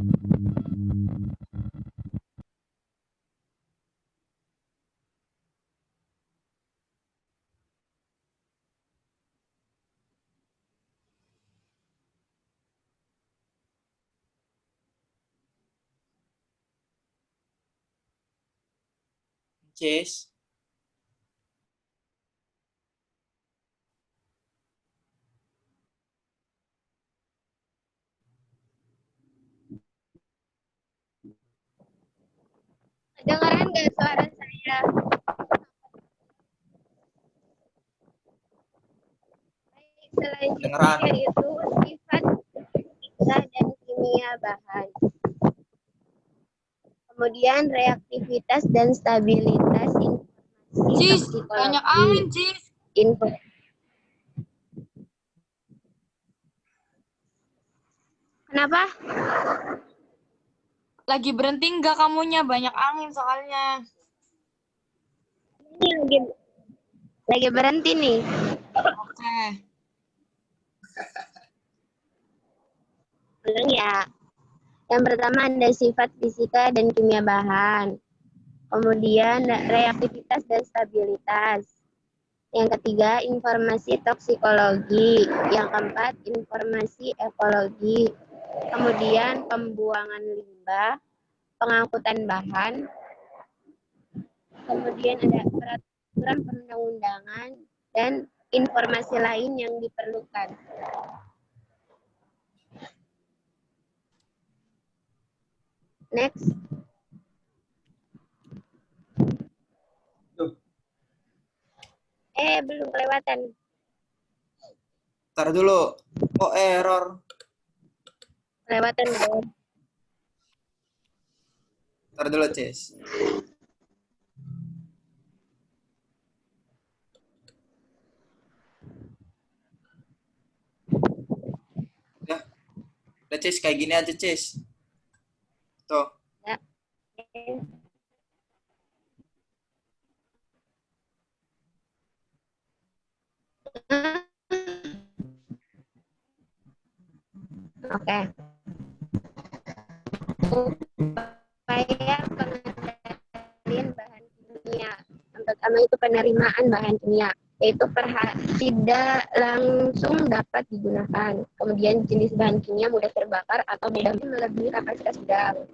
Cis. Dengaran nggak suara saya? Baik, selanjutnya yaitu sifat fisika dan kimia bahan. Kemudian reaktivitas dan stabilitas informasi Cis, toksikologi. banyak angin, Cis. Info. Kenapa? Lagi berhenti nggak kamunya? Banyak angin soalnya. Ini lagi berhenti nih. Oke. Ulang ya. Yang pertama ada sifat fisika dan kimia bahan. Kemudian reaktivitas dan stabilitas. Yang ketiga informasi toksikologi. Yang keempat informasi ekologi. Kemudian pembuangan limbah, pengangkutan bahan. Kemudian ada peraturan perundang-undangan dan informasi lain yang diperlukan. Next. Belum kelewatan. Ntar dulu. Kok error? Kelewatan belum? Ntar dulu, Cis. Udah, Cis. Kayak gini aja, Cis. Tuh. Ya. Oke. Upaya pengendalian bahan kimia. Yang pertama itu penerimaan bahan kimia, yaitu tidak langsung dapat digunakan. Kemudian jenis bahan kimia mudah terbakar atau mudah melebihi kapasitas gudang.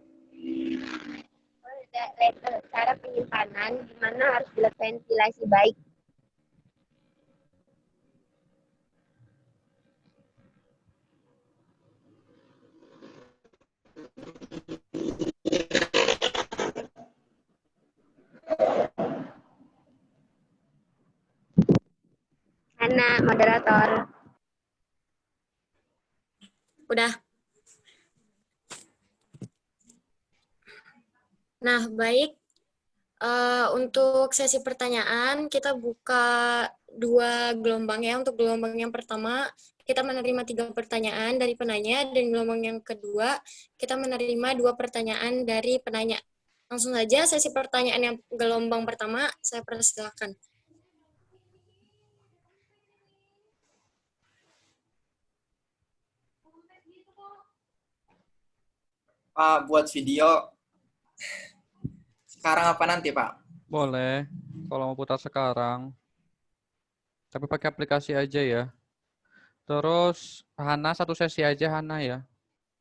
Cara penyimpanan di mana harus dilakukan ventilasi baik. Hana, moderator. Udah. Nah, baik. Untuk sesi pertanyaan, kita buka 2 gelombang ya. Untuk gelombang yang pertama, kita menerima 3 pertanyaan dari penanya, dan gelombang yang kedua, kita menerima 2 pertanyaan dari penanya. Langsung saja sesi pertanyaan yang gelombang pertama, saya persilakan. Pak, buat video sekarang apa nanti, Pak? Boleh, kalau mau putar sekarang. Tapi pakai aplikasi aja ya. Terus Hana satu sesi aja Hana ya.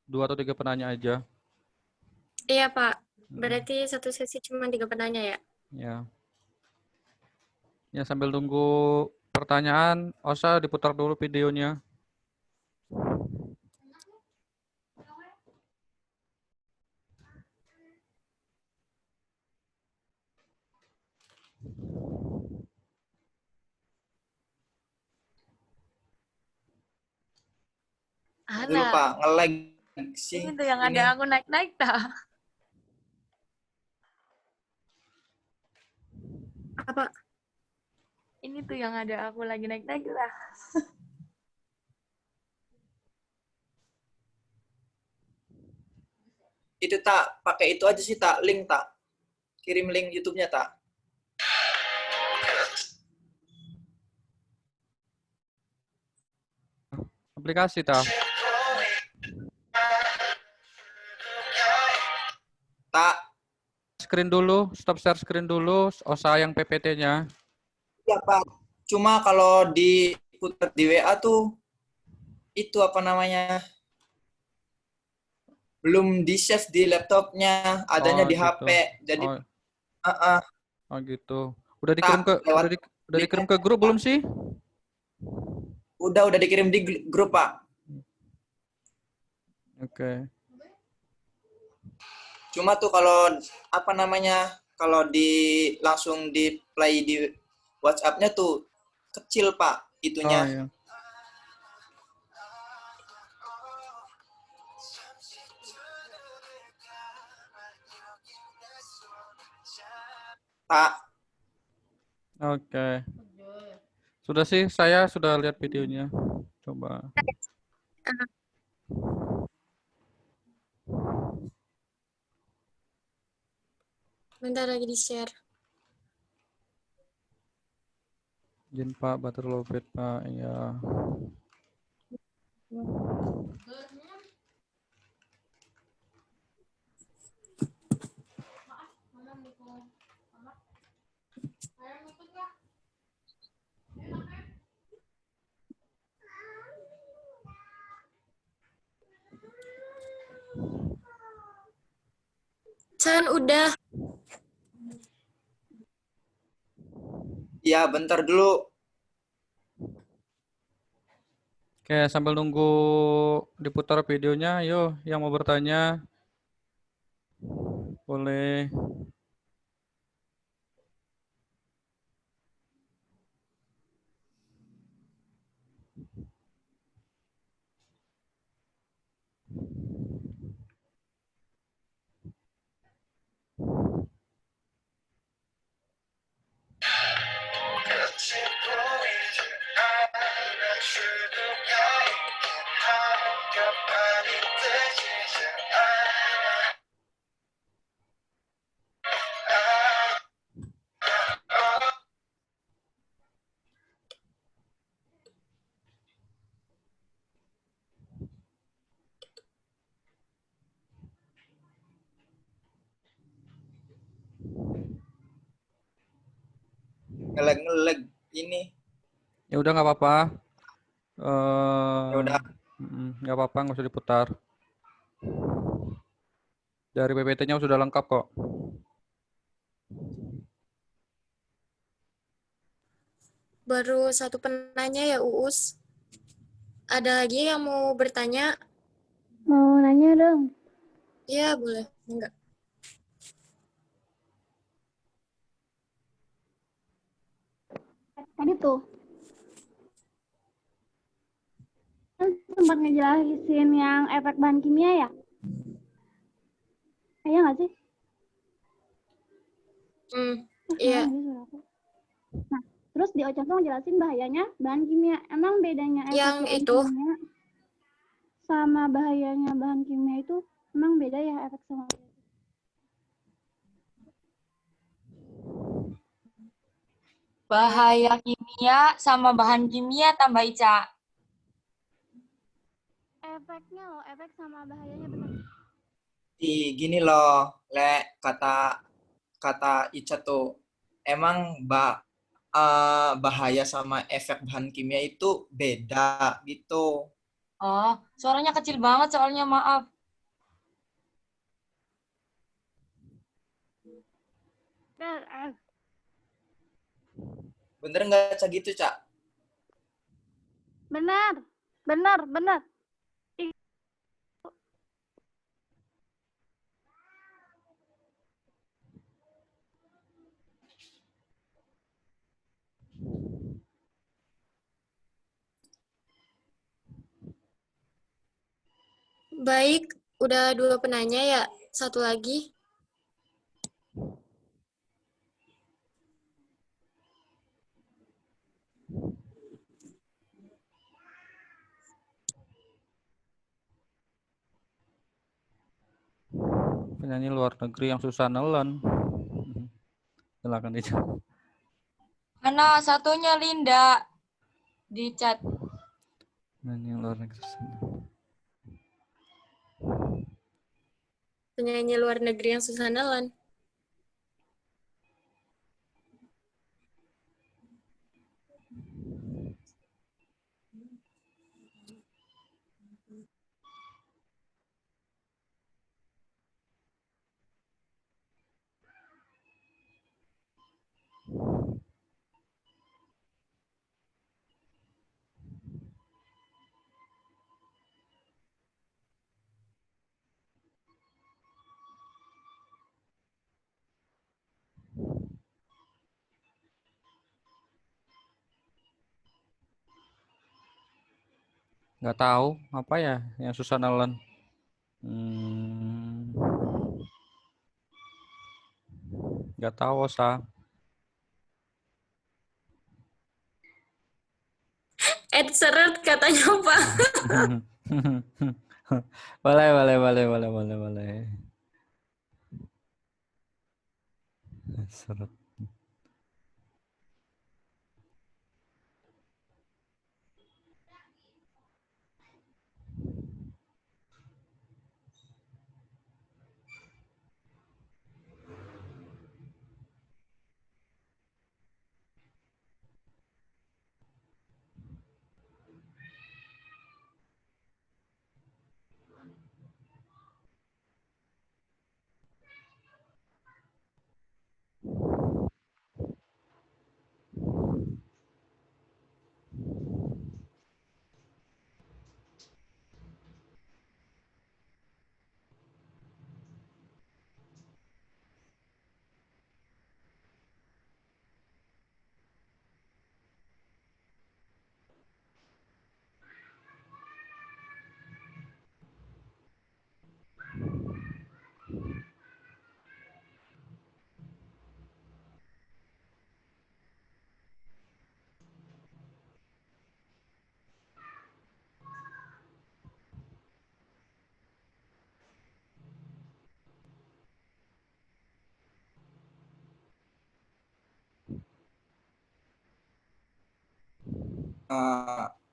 2 atau 3 penanya aja. Iya, Pak. Berarti satu sesi cuma 3 penanya ya? Ya. Ya sambil tunggu pertanyaan, Osa diputar dulu videonya. Dulu Ana, Pak, nge-lag sih. ini tuh yang Ini. ada aku naik-naik tak? Apa? Ini tuh yang ada aku lagi naik-naik lah. Itu tak, pakai itu aja sih tak, link tak. Kirim link YouTube-nya tak. Aplikasi tak? Tak. Screen dulu, stop share screen dulu, Osa yang PPT-nya. Ya Pak. Cuma kalau diputar di WA tuh, itu apa namanya, belum di-save di laptopnya, adanya Oh, di gitu. HP. Jadi, Oh. Oh gitu. Udah dikirim ke udah dikirim ke grup belum sih? Udah dikirim di grup Pak. Oke. Cuma tuh kalau apa namanya, kalau langsung di play di WhatsApp-nya tuh kecil Pak itunya. Oh iya. Pak. Oke. Sudah sih, saya sudah lihat videonya. Coba. Bentar lagi di-share. Izin Pak, bater lobet Pak. Ya. Chan, udah. Ya, bentar dulu. Oke, sambil nunggu diputar videonya, yuk yang mau bertanya boleh. Ngelag ini. Ya udah nggak apa-apa. Ya udah. Nggak apa-apa, nggak usah diputar. Dari PPT-nya sudah lengkap kok. Baru satu penanya ya, Uus. Ada lagi yang mau bertanya? Mau nanya dong. Iya, boleh. Enggak. Tadi tuh kan sempat ngejelasin yang efek bahan kimia ya? Iya nggak sih? Iya. Nah, terus di OCAV ngejelasin bahayanya bahan kimia. Emang bedanya efek Yang bahan itu? kimia sama bahayanya bahan kimia itu emang beda ya efek sama Bahaya kimia sama bahan kimia tambah Ica. efeknya loh, efek sama bahayanya benar. Gini loh, kata Ica tuh, emang bahaya sama efek bahan kimia itu beda gitu. Oh, suaranya kecil banget soalnya, maaf. Bener nggak Cak gitu, Cak? Benar, benar, benar. Baik, udah 2 penanya ya. Satu lagi. Penyanyi luar negeri yang susah nelen. Silakan dijawab. Mana satunya Linda di chat. Penyanyi luar negeri susah nelen. Penyanyi luar negeri yang susah nelen. Nggak tahu apa ya yang susah nelen. Nggak tahu, Osa. Ed Seret katanya, Pak. Boleh. Seret.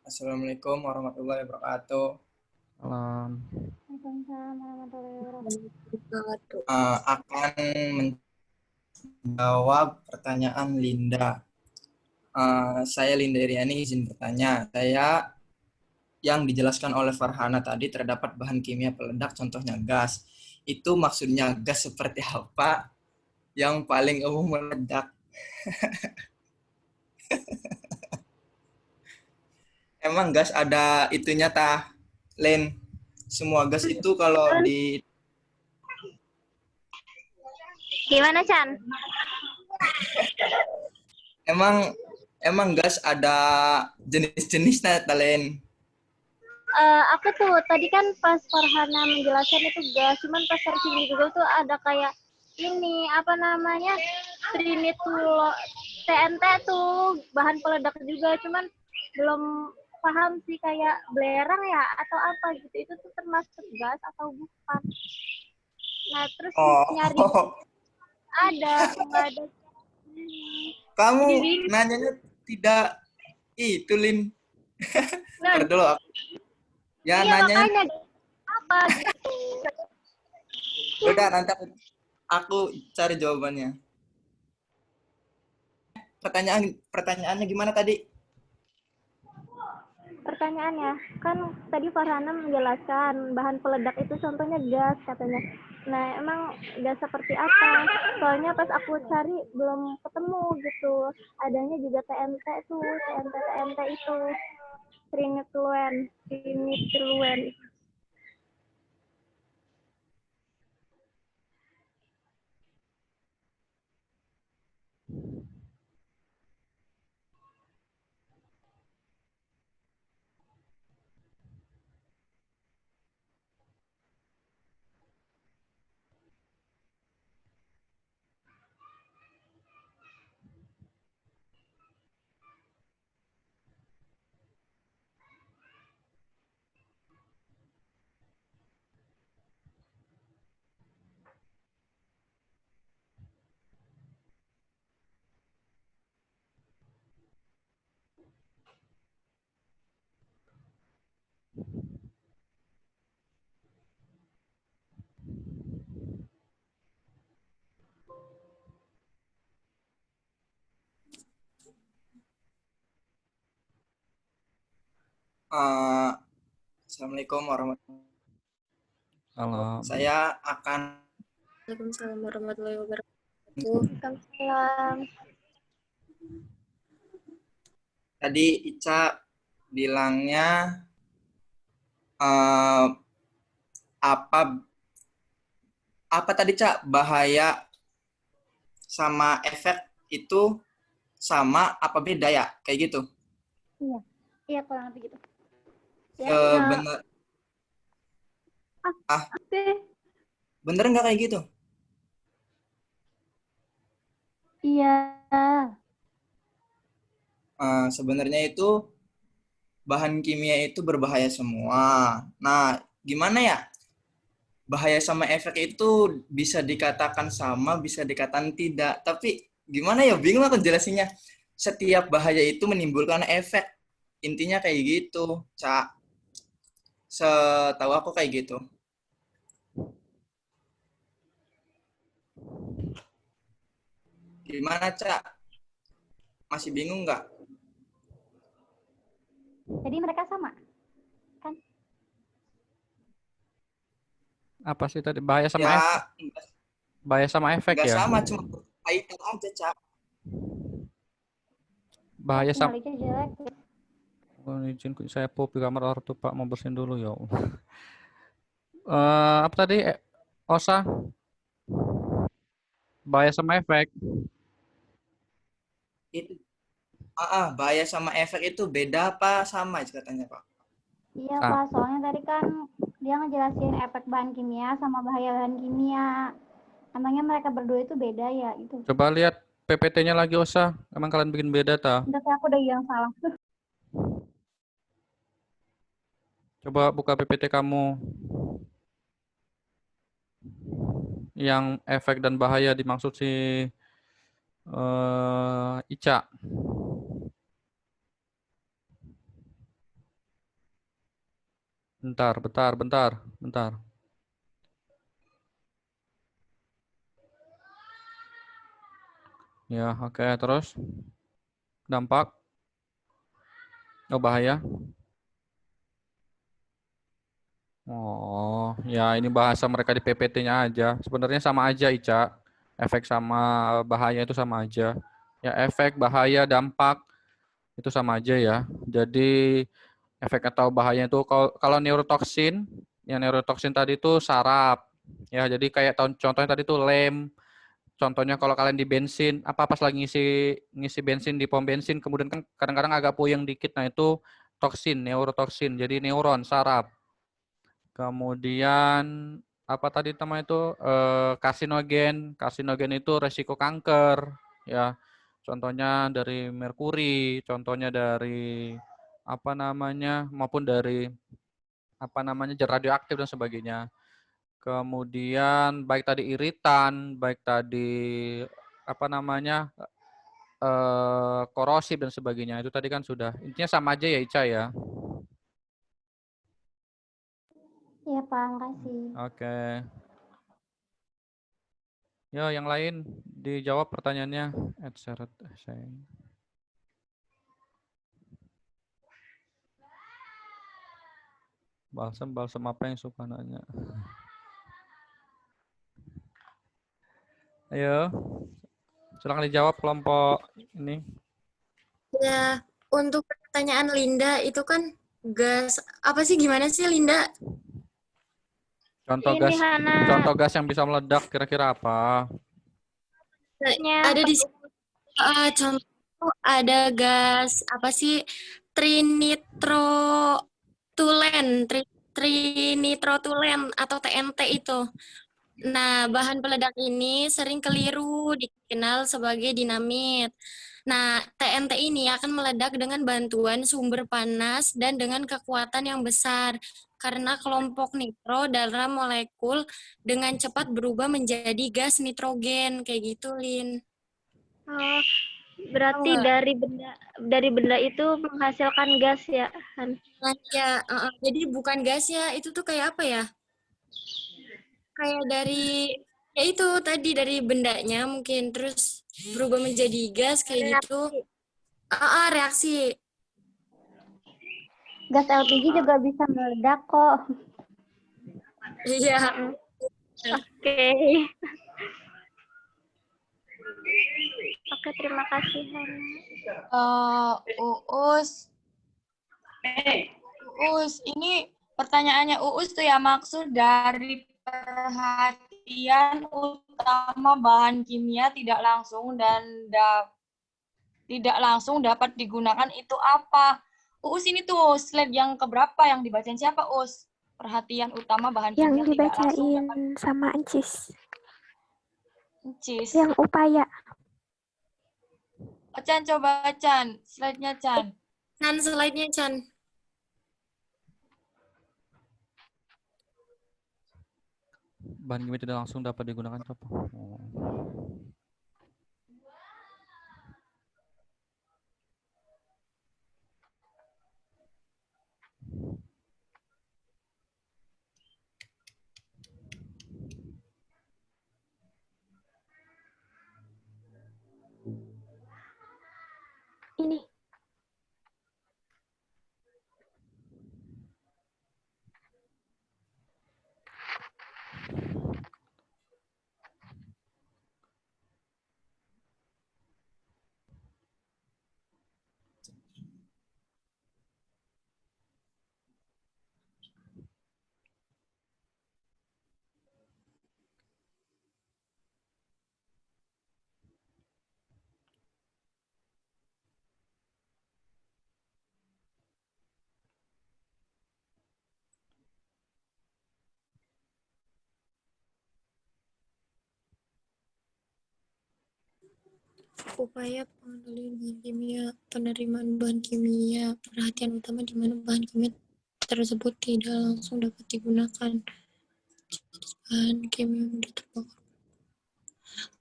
Assalamualaikum warahmatullahi wabarakatuh. Salam. Waalaikumsalam warahmatullahi wabarakatuh. Akan menjawab pertanyaan Linda. Saya Linda Iriani izin bertanya. Saya yang dijelaskan oleh Farhana tadi terdapat bahan kimia peledak, contohnya gas. Itu maksudnya gas seperti apa yang paling umum meledak? Emang gas ada itunya tah, Len? Semua gas itu kalau di... Gimana, Chan? Emang gas ada jenis-jenisnya, Len? Aku tuh tadi kan pas Farhana menjelaskan itu gas, cuman pas searching di Google tuh ada kayak ini apa namanya trinitulo TNT tuh bahan peledak juga, cuman belum paham sih kayak belerang ya atau apa gitu, itu tuh termasuk gas atau bukan. Nah terus nyari ada nggak ada. Kamu nanyanya tidak itu, Lin. Ntar dulu aku. Ya, iya, nanya makanya apa gitu. Udah nanti aku cari jawabannya. Pertanyaannya gimana tadi? Pertanyaannya, kan tadi Farhana menjelaskan bahan peledak itu contohnya gas katanya. Nah, emang gas seperti apa? Soalnya pas aku cari belum ketemu gitu. Adanya juga TNT tuh, TNT itu. Trinitroluen. Assalamualaikum warahmatullahi Salam. Saya akan Waalaikumsalam warahmatullahi wabarakatuh. Waalaikumsalam. tadi Ica bilangnya apa tadi Cak, bahaya sama efek itu sama apa beda ya? Kayak gitu. Iya, iya kurang lebih gitu. Ya, Bener. Bener nggak kayak gitu? Iya. Sebenarnya itu bahan kimia itu berbahaya semua. Nah, gimana ya? Bahaya sama efek itu bisa dikatakan sama, bisa dikatakan tidak. Tapi gimana ya? Bingung aku jelasinnya. Setiap bahaya itu menimbulkan efek. Intinya kayak gitu, Cak. Setahu aku kayak gitu. Gimana, Cak? Masih bingung nggak? Jadi mereka sama, kan? Apa sih tadi? Bahaya sama Ya, efek? Bahaya sama efek nggak ya? sama, cuma kaitan aja, Cak. Bahaya sama... Sinyalnya jelek. Izin saya pop di kamar ortu Pak, mau bersihin dulu ya. Apa tadi? Osa? Bahaya sama efek. Itu bahaya sama efek itu beda apa sama katanya, Pak? Iya Pak, soalnya tadi kan dia ngejelasin efek bahan kimia sama bahaya bahan kimia. Emangnya mereka berdua itu beda ya? Itu. Coba lihat PPT-nya lagi, Osa. Emang kalian bikin beda, ta? Udah kayak aku udah yang salah. Coba buka PPT kamu. Yang efek dan bahaya dimaksud si Ica. Bentar. Ya, oke. Terus dampak. Oh, bahaya. Oh, ya ini bahasa mereka di PPT-nya aja. Sebenarnya sama aja, Ica. Efek sama bahaya itu sama aja. Ya, efek, bahaya, dampak itu sama aja ya. Jadi efek atau bahaya itu kalau neurotoksin, yang neurotoksin tadi itu saraf. Ya, jadi kayak contohnya tadi itu lem. Contohnya kalau kalian di bensin, pas lagi ngisi bensin di pom bensin, kemudian kan kadang-kadang agak puyeng dikit. Nah, itu toksin, neurotoksin. Jadi neuron, saraf. Kemudian apa tadi namanya itu karsinogen. Karsinogen itu resiko kanker ya. Contohnya dari merkuri, contohnya dari maupun dari radioaktif dan sebagainya. Kemudian baik tadi iritan, baik tadi korosif dan sebagainya. Itu tadi kan sudah. Intinya sama aja ya, Ica ya. Iya Pak, makasih. Oke. Ya, yang lain dijawab pertanyaannya. Balsam apa yang suka nanya? Ayo, silakan dijawab kelompok ini. Ya, untuk pertanyaan Linda itu kan gas apa sih, gimana sih Linda? Contoh Ini gas, Hana. contoh gas yang bisa meledak kira-kira apa? Ada di contoh ada gas apa sih, trinitrotulen atau TNT itu. Nah, bahan peledak ini sering keliru dikenal sebagai dinamit. Nah, TNT ini akan meledak dengan bantuan sumber panas dan dengan kekuatan yang besar karena kelompok nitro dalam molekul dengan cepat berubah menjadi gas nitrogen kayak gitu, Lin. Oh, berarti dari benda itu menghasilkan gas ya, Han? Nah, ya, jadi bukan gas ya, itu tuh kayak apa ya? Kayak dari ya itu tadi dari bendanya mungkin terus berubah menjadi gas kayak gitu. Reaksi. Gas LPG juga bisa meledak kok. Iya. Oke. Oke, terima kasih, Hana. Uus, ini pertanyaannya Uus tuh ya, maksud dari perhatian utama bahan kimia tidak langsung dapat digunakan itu apa? Uus ini tuh slide yang keberapa yang dibacain siapa, Uus? Perhatian utama bahan kimia tidak langsung dapat. Yang dibacain sama Encis. Encis. Yang upaya. Chan, coba Chan, slide-nya Chan. Chan, slide-nya Chan. Bahan kimia tidak langsung dapat digunakan apa? Ini. Upaya penerimaan bahan kimia, perhatian utama di mana bahan kimia tersebut tidak langsung dapat digunakan. Bahan kimia mudah terbakar.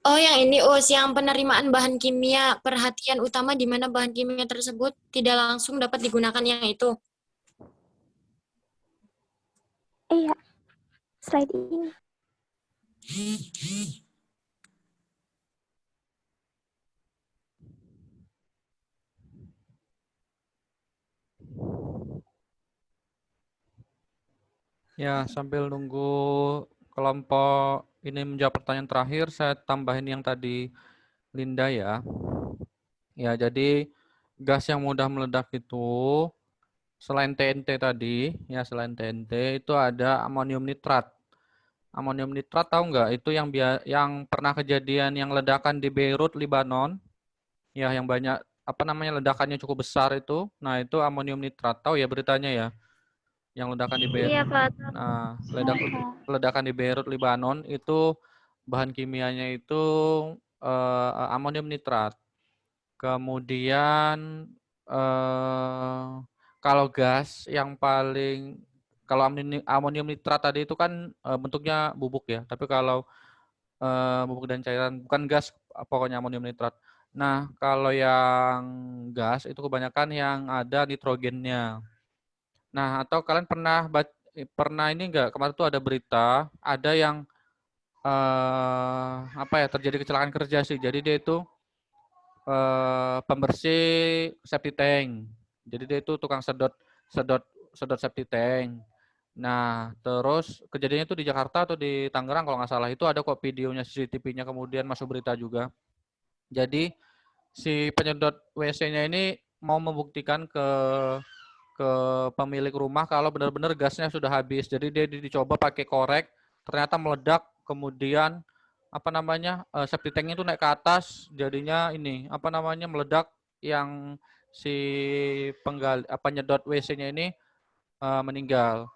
Oh, yang ini yang penerimaan bahan kimia, perhatian utama di mana bahan kimia tersebut tidak langsung dapat digunakan yang itu. Iya, slide ini. Ya, sambil nunggu kelompok ini menjawab pertanyaan terakhir, saya tambahin yang tadi Linda ya. Ya, jadi gas yang mudah meledak itu selain TNT tadi, ya selain TNT itu ada amonium nitrat. Amonium nitrat tahu nggak? Itu yang pernah kejadian yang ledakan di Beirut, Lebanon. Ya, yang banyak ledakannya cukup besar itu. Nah, itu amonium nitrat. Tahu ya beritanya ya? Yang ledakan di Beirut. Iya, Pak. Nah, ledakan di Beirut, Lebanon itu bahan kimianya itu amonium nitrat. Kemudian kalau gas yang paling kalau amonium nitrat tadi itu kan bentuknya bubuk ya, tapi kalau bubuk dan cairan bukan gas, pokoknya amonium nitrat. Nah, kalau yang gas itu kebanyakan yang ada nitrogennya. Nah, atau kalian pernah ini enggak, kemarin tuh ada berita, ada yang terjadi kecelakaan kerja sih. Jadi dia itu pembersih septic tank. Jadi dia itu tukang sedot septic tank. Nah, terus kejadiannya itu di Jakarta atau di Tangerang kalau nggak salah. Itu ada kok videonya, CCTV-nya, kemudian masuk berita juga. Jadi si penyedot WC-nya ini mau membuktikan ke pemilik rumah kalau benar-benar gasnya sudah habis. Jadi dia dicoba pakai korek, ternyata meledak, kemudian septic tank itu naik ke atas, jadinya meledak, yang si penyedot WC-nya ini meninggal.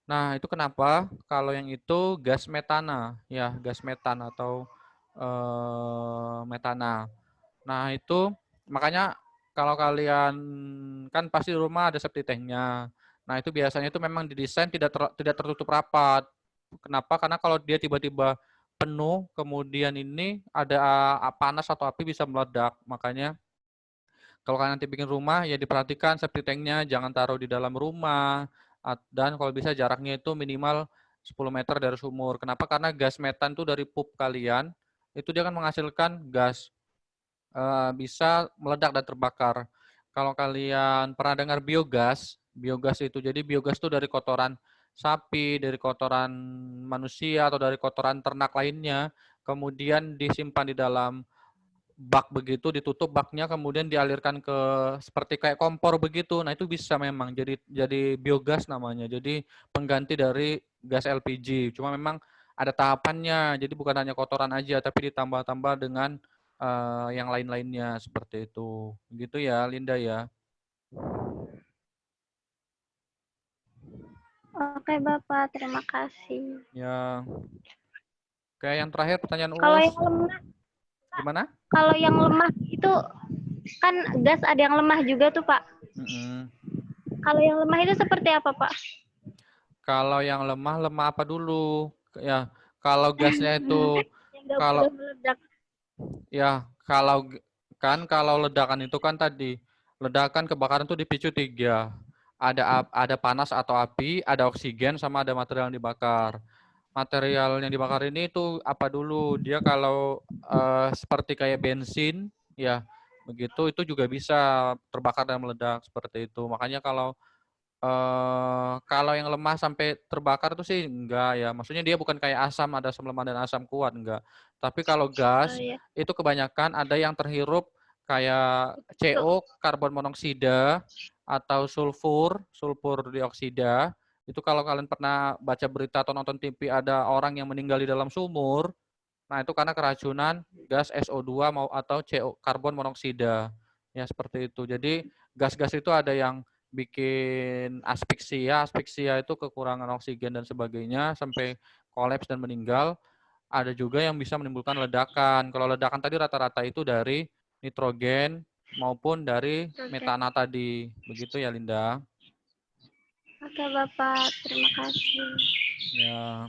Nah, itu kenapa? Kalau yang itu gas metana, ya, gas metan atau metana. Nah, itu makanya kalau kalian kan pasti di rumah ada septic tank-nya. Nah, itu biasanya itu memang didesain tidak tertutup rapat. Kenapa? Karena kalau dia tiba-tiba penuh, kemudian ini ada panas atau api bisa meledak. Makanya kalau kalian nanti bikin rumah, ya diperhatikan septic tank-nya jangan taruh di dalam rumah, dan kalau bisa jaraknya itu minimal 10 meter dari sumur. Kenapa? Karena gas metan itu dari pup kalian, itu dia akan menghasilkan gas, bisa meledak dan terbakar. Kalau kalian pernah dengar biogas itu, jadi biogas itu dari kotoran sapi, dari kotoran manusia, atau dari kotoran ternak lainnya, kemudian disimpan di dalam bak begitu, ditutup baknya, kemudian dialirkan ke seperti kayak kompor begitu. Nah, itu bisa memang jadi biogas namanya. Jadi pengganti dari gas LPG. Cuma memang ada tahapannya. Jadi bukan hanya kotoran aja, tapi ditambah-tambah dengan yang lain-lainnya seperti itu. Gitu ya, Linda ya. Oke, Bapak. Terima kasih. Ya. Oke, yang terakhir pertanyaan Kalau Uus. yang lemah, Gimana? kalau yang lemah itu kan gas ada yang lemah juga tuh, Pak. Kalau yang lemah itu seperti apa, Pak? Kalau yang lemah apa dulu? Ya, kalau gasnya itu Yang nggak kalau boleh meledak. ya, kalau ledakan itu kan tadi, ledakan kebakaran itu dipicu 3. Ada panas atau api, ada oksigen, sama ada material yang dibakar. Material yang dibakar ini itu apa dulu? Dia kalau seperti kayak bensin, ya begitu, itu juga bisa terbakar dan meledak seperti itu. Makanya kalau yang lemah sampai terbakar itu sih enggak ya. Maksudnya dia bukan kayak asam, ada asam lemah dan asam kuat, enggak. Tapi kalau gas, iya. itu kebanyakan ada yang terhirup kayak CO, karbon monoksida, atau sulfur dioksida. Itu kalau kalian pernah baca berita atau nonton TV ada orang yang meninggal di dalam sumur, nah itu karena keracunan gas SO2 atau CO, karbon monoksida. Ya seperti itu. Jadi gas-gas itu ada yang bikin aspeksia itu kekurangan oksigen dan sebagainya sampai kolaps dan meninggal. Ada juga yang bisa menimbulkan ledakan. Kalau ledakan tadi rata-rata itu dari nitrogen maupun dari metana tadi. Begitu ya, Linda. Oke, Bapak. Terima kasih. Ya.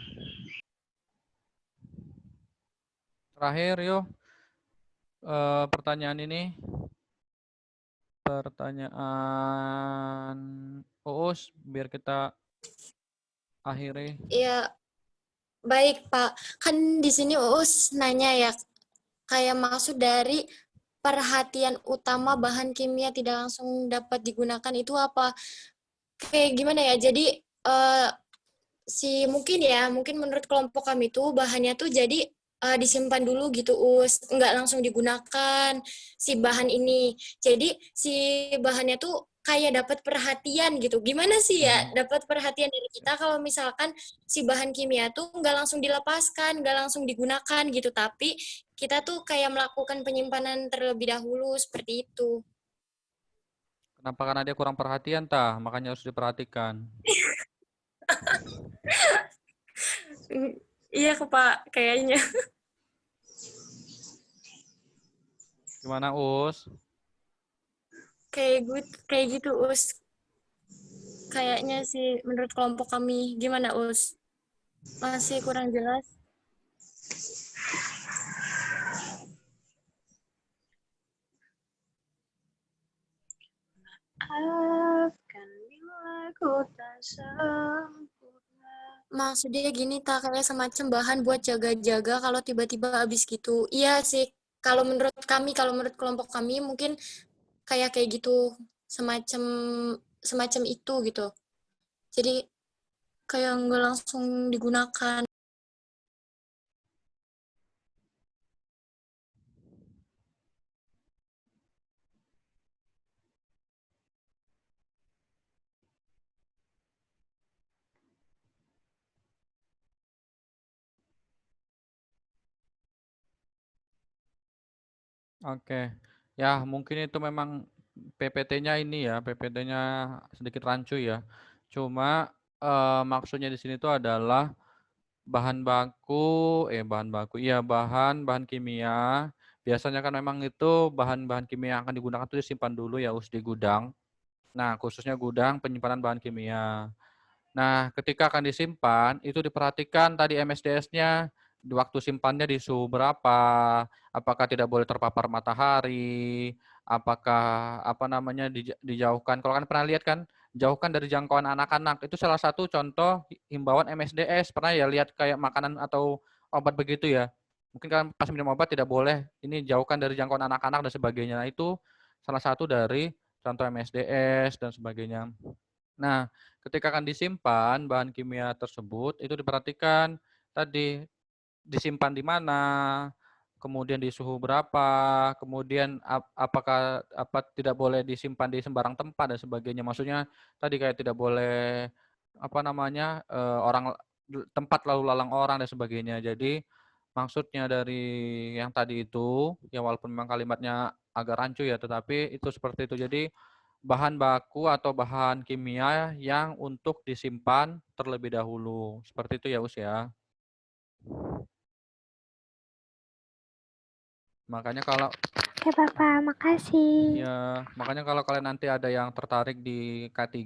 Terakhir, yuk. Pertanyaan ini. Pertanyaan Uus, biar kita akhiri. Iya, baik Pak. Kan di sini Uus nanya ya, kayak maksud dari perhatian utama bahan kimia tidak langsung dapat digunakan itu apa? Kayak gimana ya? Jadi mungkin menurut kelompok kami tuh bahannya tuh jadi disimpan dulu gitu nggak langsung digunakan si bahan ini. Jadi si bahannya tuh kayak dapat perhatian gitu. Gimana sih ya dapat perhatian dari kita kalau misalkan si bahan kimia tuh nggak langsung dilepaskan, nggak langsung digunakan gitu, tapi kita tuh kayak melakukan penyimpanan terlebih dahulu seperti itu. Kenapa? Karena dia kurang perhatian, makanya harus diperhatikan. Iya Pak, kayaknya. Gimana Us? Kayak gitu Us. Kayaknya sih menurut kelompok kami. Gimana Us? Masih kurang jelas? maksudnya gini, tak kayak semacam bahan buat jaga-jaga kalau tiba-tiba habis gitu. Iya sih, kalau menurut kelompok kami mungkin kayak gitu, semacam semacam itu gitu. Jadi kayak nggak langsung digunakan. Oke. Ya, mungkin itu memang PPT-nya ini ya, PPT-nya sedikit rancu ya. Cuma maksudnya di sini itu adalah bahan kimia. Biasanya kan memang itu bahan-bahan kimia yang akan digunakan itu disimpan dulu ya di gudang. Nah, khususnya gudang penyimpanan bahan kimia. Nah, ketika akan disimpan, itu diperhatikan tadi MSDS-nya, di waktu simpannya di suhu berapa, apakah tidak boleh terpapar matahari, apakah dijauhkan. Kalau kan pernah lihat kan, jauhkan dari jangkauan anak-anak. Itu salah satu contoh himbauan MSDS. Pernah ya lihat kayak makanan atau obat begitu ya. Mungkin kan pas minum obat tidak boleh, ini jauhkan dari jangkauan anak-anak dan sebagainya. Nah, itu salah satu dari contoh MSDS dan sebagainya. Nah, ketika akan disimpan bahan kimia tersebut, itu diperhatikan tadi disimpan di mana, kemudian di suhu berapa, kemudian apakah tidak boleh disimpan di sembarang tempat dan sebagainya. Maksudnya tadi kayak tidak boleh tempat lalu lalang orang dan sebagainya. Jadi maksudnya dari yang tadi itu, ya walaupun memang kalimatnya agak rancu ya, tetapi itu seperti itu. Jadi bahan baku atau bahan kimia yang untuk disimpan terlebih dahulu. Seperti itu ya, Us ya. Makanya kalau Oke Bapak, makasih. ya, makanya kalau kalian nanti ada yang tertarik di K3,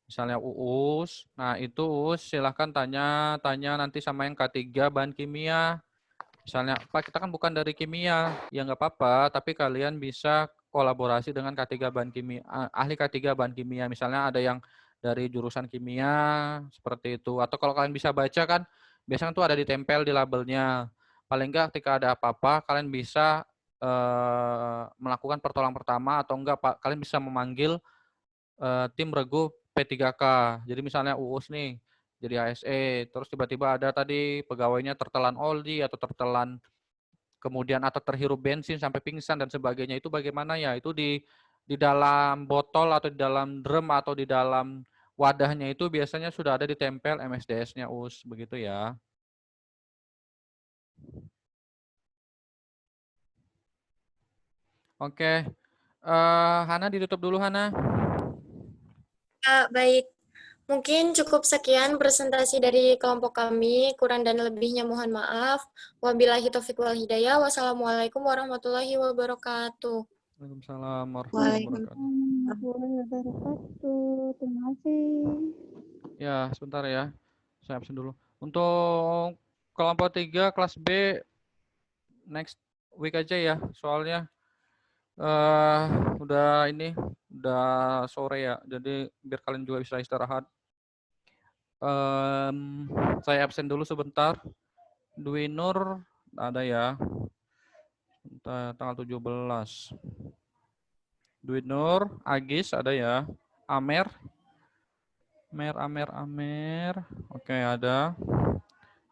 misalnya UUS, nah itu UUS silahkan tanya nanti sama yang K3 bahan kimia. Misalnya, Pak, kita kan bukan dari kimia, ya nggak apa-apa, tapi kalian bisa kolaborasi dengan K3 bahan kimia, ahli K3 bahan kimia. Misalnya ada yang dari jurusan kimia, seperti itu. Atau kalau kalian bisa baca kan, biasanya tuh ada ditempel di labelnya. Paling nggak ketika ada apa-apa, kalian bisa melakukan pertolongan pertama, atau enggak, Pak, kalian bisa memanggil tim regu P3K. Jadi misalnya UUS nih, jadi ASE, terus tiba-tiba ada tadi pegawainya tertelan oli atau tertelan kemudian atau terhirup bensin sampai pingsan dan sebagainya, itu bagaimana ya? Itu di dalam botol atau di dalam drum atau di dalam wadahnya itu biasanya sudah ada ditempel MSDS-nya US, begitu ya. Oke. Hana ditutup dulu, Hana. Baik. Mungkin cukup sekian presentasi dari kelompok kami. Kurang dan lebihnya mohon maaf. Wabillahi taufiq wal hidayah. Wassalamualaikum warahmatullahi wabarakatuh. Waalaikumsalam warahmatullahi wabarakatuh. Terima kasih. Ya, sebentar ya. Saya absen dulu. Untuk kelompok 3 kelas B next week aja ya. Soalnya udah sore ya. Jadi biar kalian juga bisa istirahat. Saya absen dulu sebentar. Dwi Nur ada ya. Tanggal 17. Dwi Nur, Agis ada ya. Amer. Amer. Oke, ada.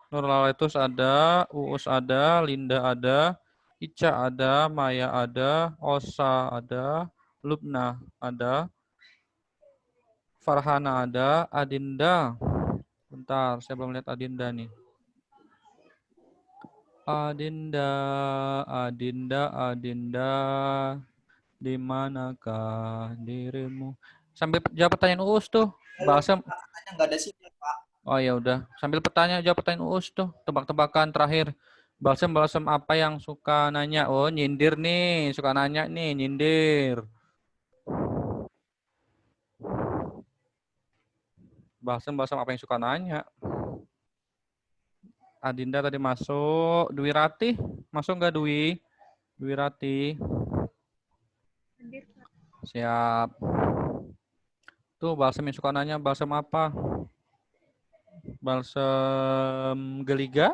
Nur Laletus ada, Uus ada, Linda ada, Ica ada, Maya ada, Osa ada, Lubna ada, Farhana ada, Adinda. Bentar, saya belum lihat Adinda nih. Adinda, di manakah dirimu? Sambil jawab pertanyaan Uus tuh. Balsam. Nggak ada sih, Pak. Oh ya udah, sambil jawab pertanyaan Uus tuh, tebak-tebakan terakhir. Balsam apa yang suka nanya? Oh, nyindir nih, suka nanya nih, nyindir. Balsam apa yang suka nanya? Adinda tadi masuk. Dwi Ratih, masuk nggak Dwi? Dwi Ratih. Siap. Tuh, Balsam yang suka nanya, Balsam apa? Balsem geliga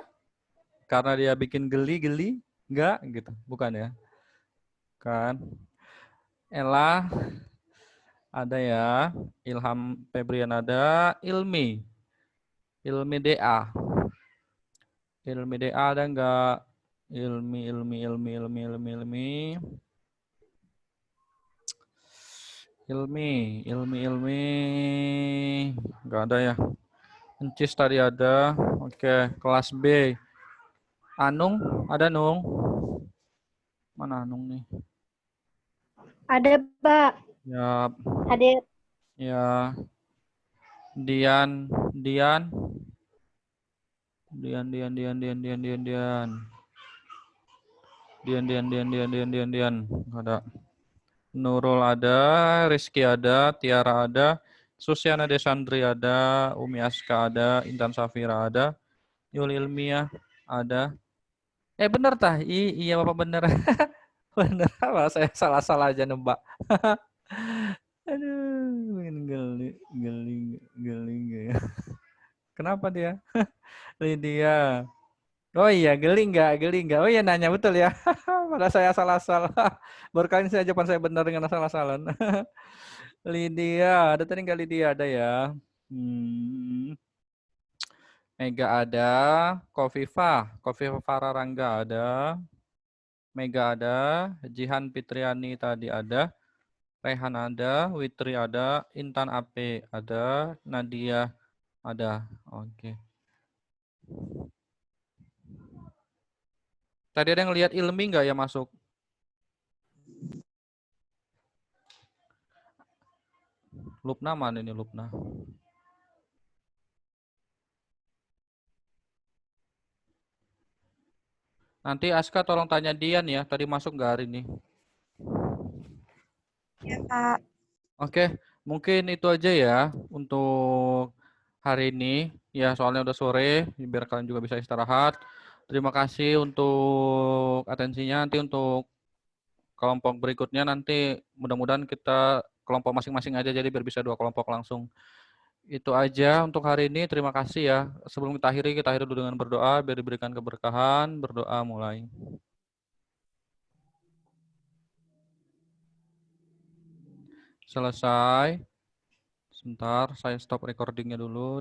karena dia bikin geli-geli, enggak gitu, bukan ya? Kan. Ella ada ya, Ilham Febrian ada, Ilmi DA. Ilmi DA ada enggak? Ilmi. Enggak ada ya. Encis tadi ada. Oke, kelas B. Anung, ada Nung? Mana Anung nih? Ada, Pak. Ya. Hadir. Ya. Dian. Ada. Nurul ada, Rizky ada, Tiara ada, Susiana Desandri ada, Umi Aska ada, Intan Safira ada, Yuli Ilmiah ada. Bener tah? Iya Bapak bener. Bener apa? Saya salah-salah aja nembak. Aduh, geling ya. Kenapa dia? Lydia. Oh iya, geling nggak? Oh iya, nanya betul ya. Pada saya salah-salah. Baru kali ini saya jawaban saya benar dengan salah-salah. Lydia, ada tadi nggak Lydia? Ada ya. Mega ada, Kofifa Fararangga ada, Mega ada, Jihan Fitriani tadi ada, Rehan ada, Witri ada, Intan AP ada, Nadia ada. Oke. Tadi ada yang lihat Ilmi nggak ya masuk? Lupna mana ini Lupna? Nanti Aska tolong tanya Dian ya, tadi masuk nggak hari ini? Ya, Pak. Oke, mungkin itu aja ya untuk hari ini. Ya, soalnya udah sore, biar kalian juga bisa istirahat. Terima kasih untuk atensinya. Nanti untuk kelompok berikutnya nanti mudah-mudahan kita kelompok masing-masing aja jadi biar bisa 2 kelompok langsung. Itu aja untuk hari ini. Terima kasih ya. Sebelum kita akhiri dulu dengan berdoa biar diberikan keberkahan. Berdoa mulai. Selesai. Sebentar, saya stop recordingnya dulu.